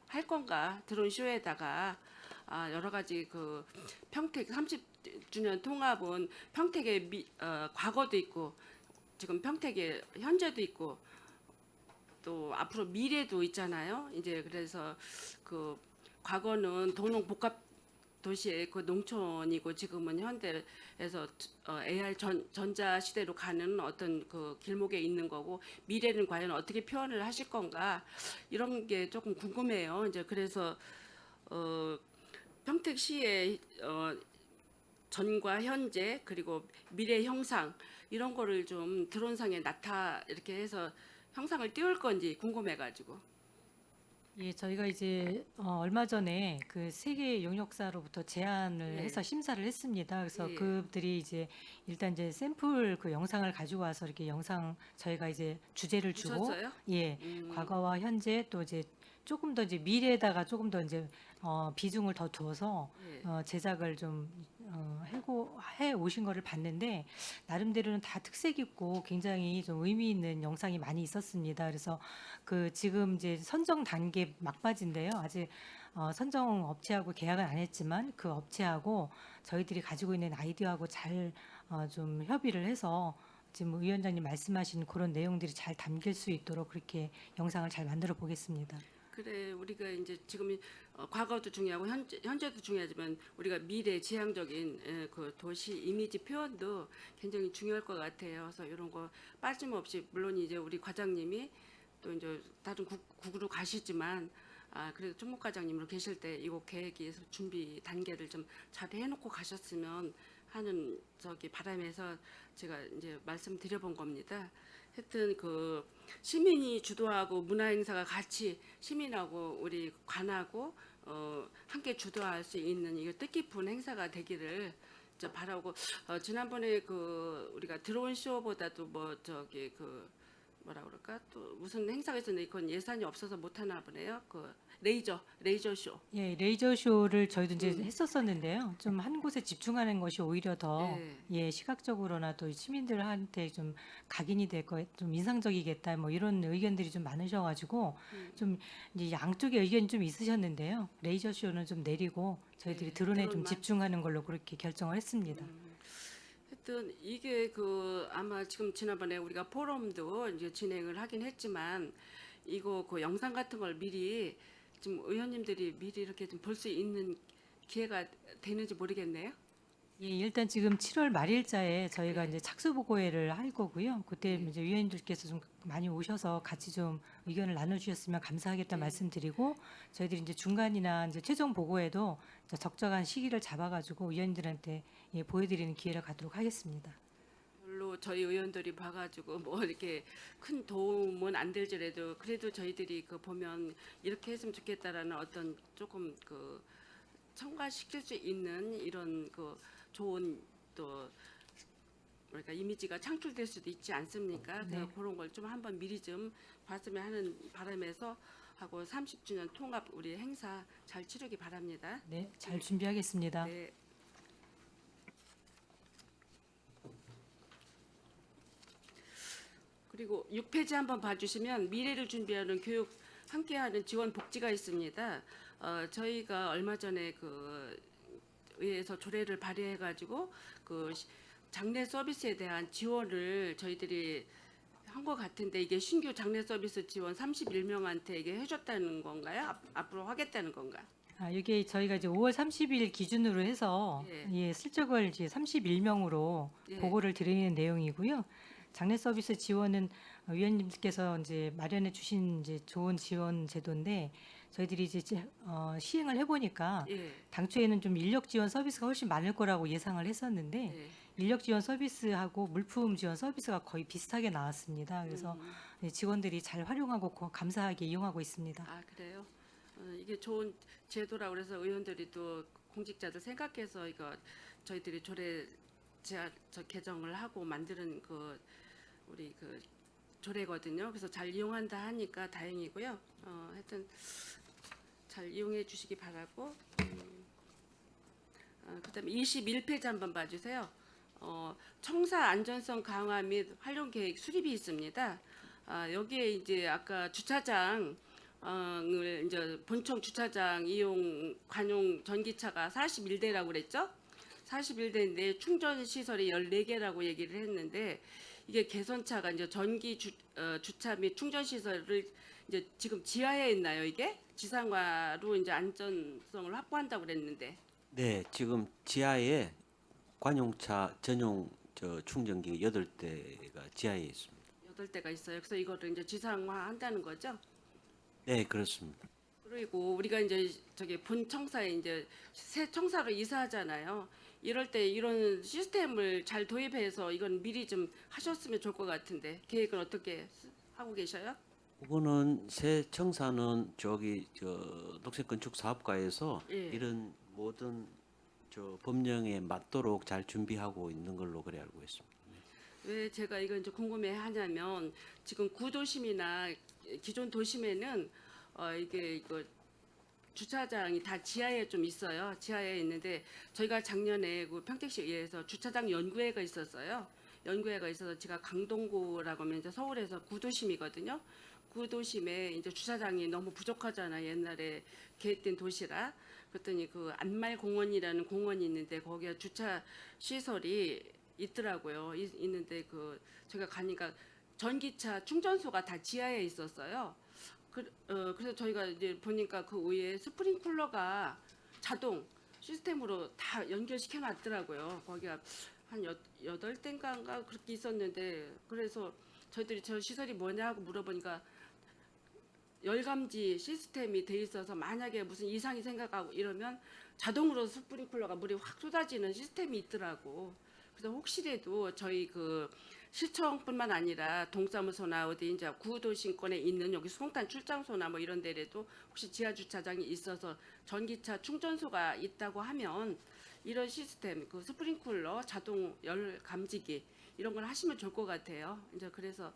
할 건가 드론 쇼에다가 여러 가지 그 평택 30주년 통합은 평택의 과거도 있고 지금 평택의 현재도 있고 또 앞으로 미래도 있잖아요. 이제 그래서 그 과거는 도농 복합 도시의 그 농촌이고 지금은 현대에서 AI 전자 시대로 가는 어떤 그 길목에 있는 거고 미래는 과연 어떻게 표현을 하실 건가 이런 게 조금 궁금해요. 이제 그래서 평택시의 전과 현재 그리고 미래 형상 이런 거를 좀 드론상에 이렇게 해서 형상을 띄울 건지 궁금해가지고. 예, 저희가 이제 얼마 전에 그 세계 용역사로부터 제안을 네. 해서 심사를 했습니다. 그래서 예. 그들이 이제 일단 이제 샘플 그 영상을 가지고 와서 이렇게 영상 저희가 이제 주제를 주고 보셨어요? 예, 과거와 현재 또 이제 조금 더 이제 미래에다가 조금 더 이제 비중을 더 둬서 예. 제작을 좀 해 오신 거를 봤는데 나름대로는 다 특색 있고 굉장히 좀 의미 있는 영상이 많이 있었습니다. 그래서 그 지금 이제 선정 단계 막바지인데요. 아직 선정 업체하고 계약은 안 했지만 그 업체하고 저희들이 가지고 있는 아이디어하고 잘 좀 협의를 해서 지금 위원장님 말씀하신 그런 내용들이 잘 담길 수 있도록 그렇게 영상을 잘 만들어 보겠습니다. 그래 우리가 이제 지금 과거도 중요하고 현재도 중요하지만 우리가 미래 지향적인 그 도시 이미지 표현도 굉장히 중요할 것 같아요. 그래서 이런 거 빠짐없이 물론 이제 우리 과장님이 또 이제 다른 국으로 가시지만 그래도 총무 과장님으로 계실 때 이거 계획이 준비 단계를 좀 잘 해놓고 가셨으면 하는 바람에서 제가 이제 말씀드려본 겁니다. 하여튼 그 시민이 주도하고 문화행사가 같이 시민하고 우리 관하고 함께 주도할 수 있는 이거 뜻깊은 행사가 되기를 바라고 지난번에 그 우리가 드론 쇼보다도 뭐라 그럴까 또 무슨 행사가 있었는데 그건 예산이 없어서 못 하나 보네요. 그 레이저 쇼. 예, 레이저 쇼를 저희도 이제 했었었는데요. 좀 한 곳에 집중하는 것이 오히려 더 시각적으로나 또 시민들한테 좀 각인이 될 거, 좀 인상적이겠다, 뭐 이런 의견들이 좀 많으셔가지고 좀 이제 양쪽의 의견이 좀 있으셨는데요. 레이저 쇼는 좀 내리고 저희들이 드론에 좀 드론만. 집중하는 걸로 그렇게 결정을 했습니다. 하여튼 이게 그 아마 지금 지난번에 우리가 포럼도 이제 진행을 하긴 했지만 이거 그 영상 같은 걸 미리 지금 의원님들이 미리 이렇게 좀 볼 수 있는 기회가 되는지 모르겠네요. 예, 일단 지금 7월 말일자에 저희가 이제 착수 보고회를 할 거고요. 그때 이제 위원님들께서 좀 많이 오셔서 같이 좀 의견을 나눠주셨으면 감사하겠다 말씀드리고 저희들이 이제 중간이나 이제 최종 보고에도 적절한 시기를 잡아가지고 위원님들한테 보여드리는 기회를 갖도록 하겠습니다. 별로 저희 의원들이 봐가지고 뭐 이렇게 큰 도움은 안 될지라도 그래도 저희들이 그 보면 이렇게 했으면 좋겠다라는 어떤 조금 그 첨가시킬 수 있는 이런 그 좋은 또 그러니까 이미지가 창출될 수도 있지 않습니까? 네. 그런 걸 좀 한번 미리 좀 봤으면 하는 바람에서 하고 30주년 통합 우리 행사 잘 치르기 바랍니다. 네, 잘 준비하겠습니다. 네. 그리고 6페이지 한번 봐주시면 미래를 준비하는 교육 함께하는 지원 복지가 있습니다. 저희가 얼마 전에 그 의회에서 조례를 발의해가지고 그 장례 서비스에 대한 지원을 저희들이 한 것 같은데 이게 신규 장례 서비스 지원 31명한테 이게 해줬다는 건가요? 앞으로 하겠다는 건가? 이게 저희가 이제 5월 30일 기준으로 해서 슬쩍을 이제 31명으로 보고를 드리는 내용이고요. 장례 서비스 지원은 위원님께서 이제 마련해 주신 이제 좋은 지원 제도인데 저희들이 이제 시행을 해보니까 예. 당초에는 좀 인력 지원 서비스가 훨씬 많을 거라고 예상을 했었는데 예. 인력 지원 서비스하고 물품 지원 서비스가 거의 비슷하게 나왔습니다. 그래서 직원들이 잘 활용하고 감사하게 이용하고 있습니다. 아 그래요? 이게 좋은 제도라 그래서 의원들이 또 공직자들 생각해서 이거 저희들이 저 개정을 하고 만드는 그 우리 그 조례거든요. 그래서 잘 이용한다 하니까 다행이고요. 하여튼 잘 이용해 주시기 바라고. 그다음에 21페이지 한번 봐주세요. 청사 안전성 강화 및 활용 계획 수립이 있습니다. 여기에 이제 아까 주차장을 이제 본청 주차장 이용 관용 전기차가 41대라고 그랬죠? 41대인데 충전 시설이 14개라고 얘기를 했는데 이게 개선차가 이제 전기 주차 및 충전 시설을 이제 지금 지하에 있나요, 이게? 지상화로 이제 안전성을 확보한다고 그랬는데. 네, 지금 지하에 관용차 전용 충전기 8대가 지하에 있습니다. 8대가 있어요. 그래서 이거를 이제 지상화한다는 거죠. 네, 그렇습니다. 그리고 우리가 이제 저기 본 청사에 이제 새 청사로 이사하잖아요. 이럴 때 이런 시스템을 잘 도입해서 이건 미리 좀 하셨으면 좋을 것 같은데 계획은 어떻게 하고 계셔요? 그거는 새 청사는 저기 녹색 건축 사업과에서 예. 이런 모든 법령에 맞도록 잘 준비하고 있는 걸로 그래 알고 있습니다. 왜 제가 이거 이제 궁금해하냐면 지금 구도심이나 기존 도심에는 이게 이거 주차장이 다 지하에 좀 있어요. 지하에 있는데 저희가 작년에 그 평택시의회에서 주차장 연구회가 있었어요. 연구회가 있어서 제가 강동구라고 하면 이제 서울에서 구도심이거든요. 구도심에 이제 주차장이 너무 부족하잖아요. 옛날에 계획된 도시라. 그랬더니 그 안말공원이라는 공원이 있는데 거기에 주차 시설이 있더라고요. 있는데 그 제가 가니까 전기차 충전소가 다 지하에 있었어요. 그래서 저희가 이제 보니까 그 위에 스프링쿨러가 자동 시스템으로 다 연결시켜 놨더라고요. 거기가 한 8대인가 그렇게 있었는데 그래서 저희들이 저 시설이 뭐냐 하고 물어보니까 열감지 시스템이 돼 있어서 만약에 무슨 이상이 생각하고 이러면 자동으로 스프링클러가 물이 확 쏟아지는 시스템이 있더라고. 그래서 혹시라도 저희 그 시청뿐만 아니라 동사무소나 어디 이제 구도심권에 있는 여기 수공탄 출장소나 뭐 이런 데라도 혹시 지하 주차장이 있어서 전기차 충전소가 있다고 하면 이런 시스템 그 스프링클러 자동 열 감지기 이런 걸 하시면 좋을 것 같아요. 이제 그래서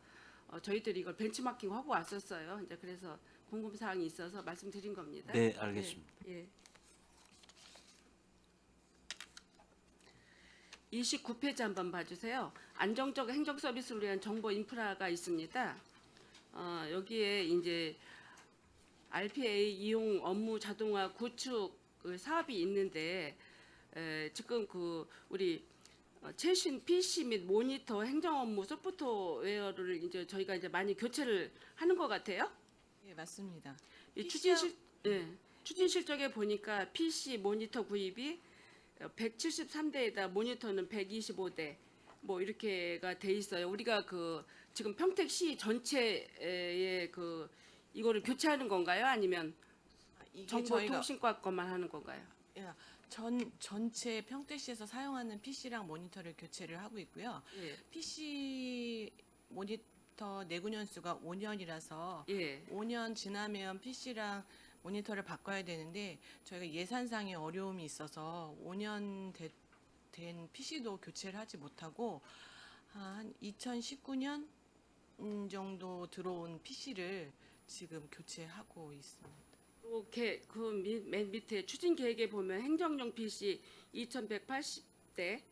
저희들이 이걸 벤치마킹 하고 왔었어요. 이제 그래서 궁금 사항이 있어서 말씀드린 겁니다. 네, 알겠습니다. 예. 29페이지 한번 봐주세요. 안정적 행정 서비스를 위한 정보 인프라가 있습니다. 여기에 이제 RPA 이용 업무 자동화 구축 사업이 있는데 지금 그 우리 최신 PC 및 모니터 행정 업무 소프트웨어를 이제 저희가 이제 많이 교체를 하는 것 같아요. 예, 맞습니다. 이 추진 실적에 보니까 PC 모니터 구입이 173대에다 모니터는 125대 뭐 이렇게가 돼 있어요. 우리가 그 지금 평택시 전체에 그 이거를 교체하는 건가요? 아니면 이게 정보통신과 것만 하는 건가요? 예, 전체 평택시에서 사용하는 PC랑 모니터를 교체를 하고 있고요. 예. PC 모니터 내구 연수가 5년이라서 예. 5년 지나면 PC랑 모니터를 바꿔야 되는데 저희가 예산상의 어려움이 있어서 5년 된 PC도 교체를 하지 못하고 한 2019년 정도 들어온 PC를 지금 교체하고 있습니다. 이렇게 맨 밑에 추진 계획에 보면 행정용 PC 2,180대,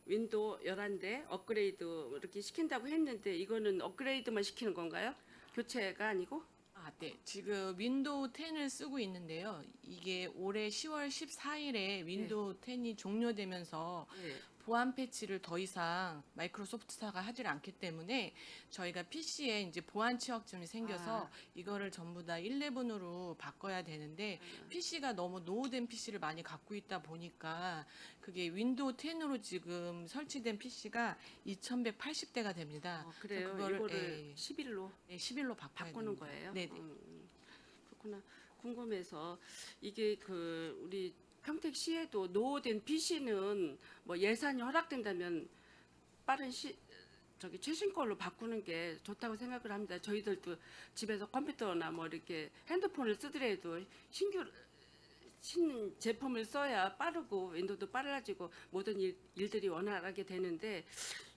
윈도우 11대 업그레이드 이렇게 시킨다고 했는데 이거는 업그레이드만 시키는 건가요? 교체가 아니고? 네. 지금 윈도우 10을 쓰고 있는데요. 이게 올해 10월 14일에 윈도우 10이 종료되면서 예. 보안 패치를 더 이상 마이크로소프트사가 하질 않기 때문에 저희가 PC에 이제 보안 취약점이 생겨서 이거를 전부 다 11으로 바꿔야 되는데 PC가 너무 노후된 PC를 많이 갖고 있다 보니까 그게 윈도우 10으로 지금 설치된 PC가 2180대가 됩니다. 그래요. 그래서 그거를 이거를 11로 11로 바꿔야 바꾸는 됩니다. 거예요? 네네. 그렇구나. 궁금해서 이게 그 우리 평택시에도 노후된 PC는 뭐 예산이 허락된다면 빠른 저기 최신 걸로 바꾸는 게 좋다고 생각을 합니다. 저희들도 집에서 컴퓨터나 뭐 이렇게 핸드폰을 쓰더라도 신 제품을 써야 빠르고 윈도우도 빨라지고 모든 일들이 원활하게 되는데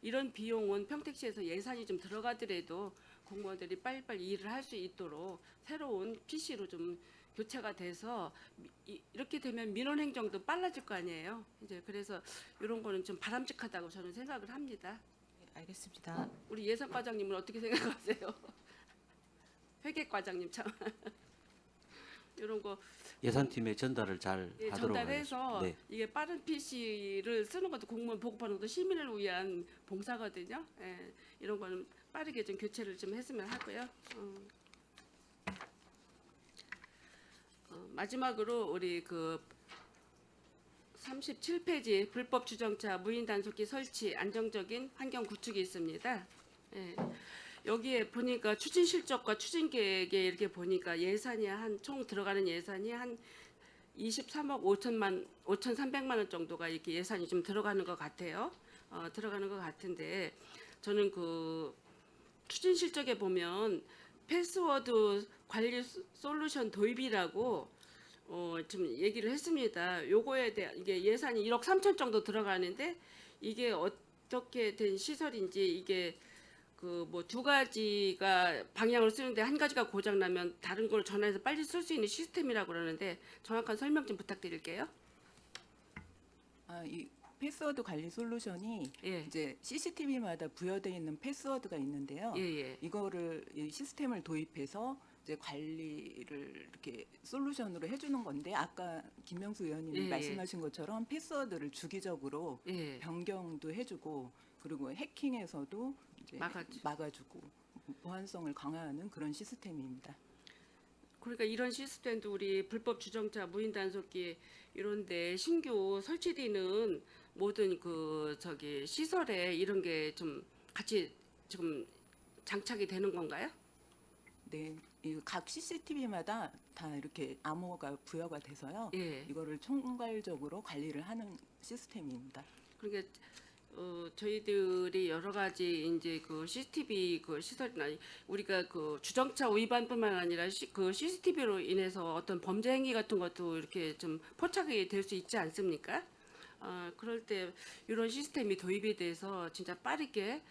이런 비용은 평택시에서 예산이 좀 들어가더라도 공무원들이 빨리빨리 일을 할 수 있도록 새로운 PC로 좀 교체가 돼서 이렇게 되면 민원 행정도 빨라질 거 아니에요. 이제 그래서 이런 거는 좀 바람직하다고 저는 생각을 합니다. 네, 알겠습니다. 우리 예산과장님은 어떻게 생각하세요? 회계과장님 참 이런 거 예산팀에 전달을 잘 예, 하도록 전달해서 하겠습니다. 네. 이게 빠른 PC를 쓰는 것도 공무원 보급하는 것도 시민을 위한 봉사거든요. 예, 이런 거는 빠르게 좀 교체를 좀 했으면 하고요. 마지막으로 우리 그 37페이지 불법 주정차 무인 단속기 설치 안정적인 환경 구축이 있습니다. 예. 여기에 보니까 추진 실적과 추진 계획에 이렇게 보니까 예산이 총 들어가는 예산이 한 23억 5,300만 원 정도가 이렇게 예산이 좀 들어가는 것 같아요. 들어가는 것 같은데 저는 그 추진 실적에 보면 패스워드 관리 솔루션 도입이라고 좀 얘기를 했습니다. 요거에 대한 이게 예산이 1억 3천 정도 들어가는데 이게 어떻게 된 시설인지 이게 그 뭐 두 가지가 방향을 쓰는데 한 가지가 고장 나면 다른 걸 전화해서 빨리 쓸 수 있는 시스템이라고 그러는데 정확한 설명 좀 부탁드릴게요. 이 패스워드 관리 솔루션이 예. 이제 CCTV마다 부여되어 있는 패스워드가 있는데요. 예, 예. 이거를 이 시스템을 도입해서 이제 관리를 이렇게 솔루션으로 해주는 건데 아까 김명수 의원님이 예, 말씀하신 것처럼 패스워드를 주기적으로 예. 변경도 해주고 그리고 해킹에서도 이제 막아주- 막아주고 보안성을 강화하는 그런 시스템입니다. 그러니까 이런 시스템도 우리 불법 주정차 무인 단속기 이런데 신규 설치되는 모든 그 저기 시설에 이런 게 좀 같이 지금 장착이 되는 건가요? 네, 이 각 CCTV마다 다 이렇게 암호가 부여가 돼서요. 예. 이거를 총괄적으로 관리를 하는 시스템입니다. 그러니까 저희들이 여러 가지 이제 그 CCTV 그 시설이나 우리가 그 주정차 위반뿐만 아니라 그 CCTV로 인해서 어떤 범죄 행위 같은 것도 이렇게 좀 포착이 될 수 있지 않습니까? 그럴 때 이런 시스템이 도입이 돼서 진짜 빠르게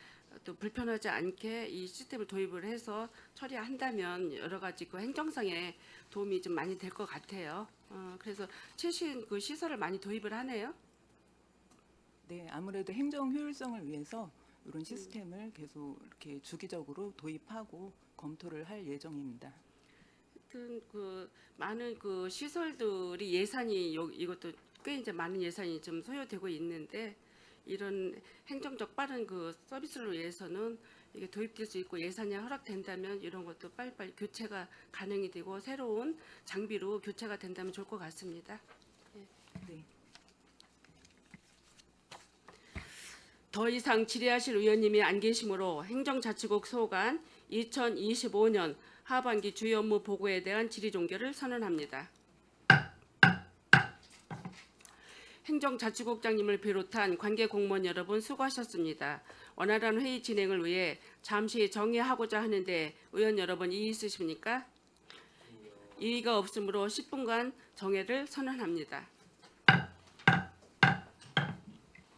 또 불편하지 않게 이 시스템을 도입을 해서 처리한다면 여러 가지 그 행정상에 도움이 좀 많이 될 것 같아요. 그래서 최신 그 시설을 많이 도입을 하네요. 네, 아무래도 행정 효율성을 위해서 이런 시스템을 계속 이렇게 주기적으로 도입하고 검토를 할 예정입니다. 하여튼 그 많은 그 시설들이 예산이 이것도 꽤 이제 많은 예산이 좀 소요되고 있는데 이런 행정적 빠른 그 서비스를 위해서는 이게 도입될 수 있고 예산이 허락된다면 이런 것도 빨리빨리 교체가 가능이 되고 새로운 장비로 교체가 된다면 좋을 것 같습니다. 네. 더 이상 질의하실 의원님이 안 계시므로 행정자치국 소관 2025년 하반기 주요 업무 보고에 대한 질의 종결을 선언합니다. 행정자치국장님을 비롯한 관계 공무원 여러분 수고하셨습니다. 원활한 회의 진행을 위해 잠시 정의하고자 하는데 의원 여러분 이의 있으십니까? 이의가 없으므로 10분간 정회를 선언합니다.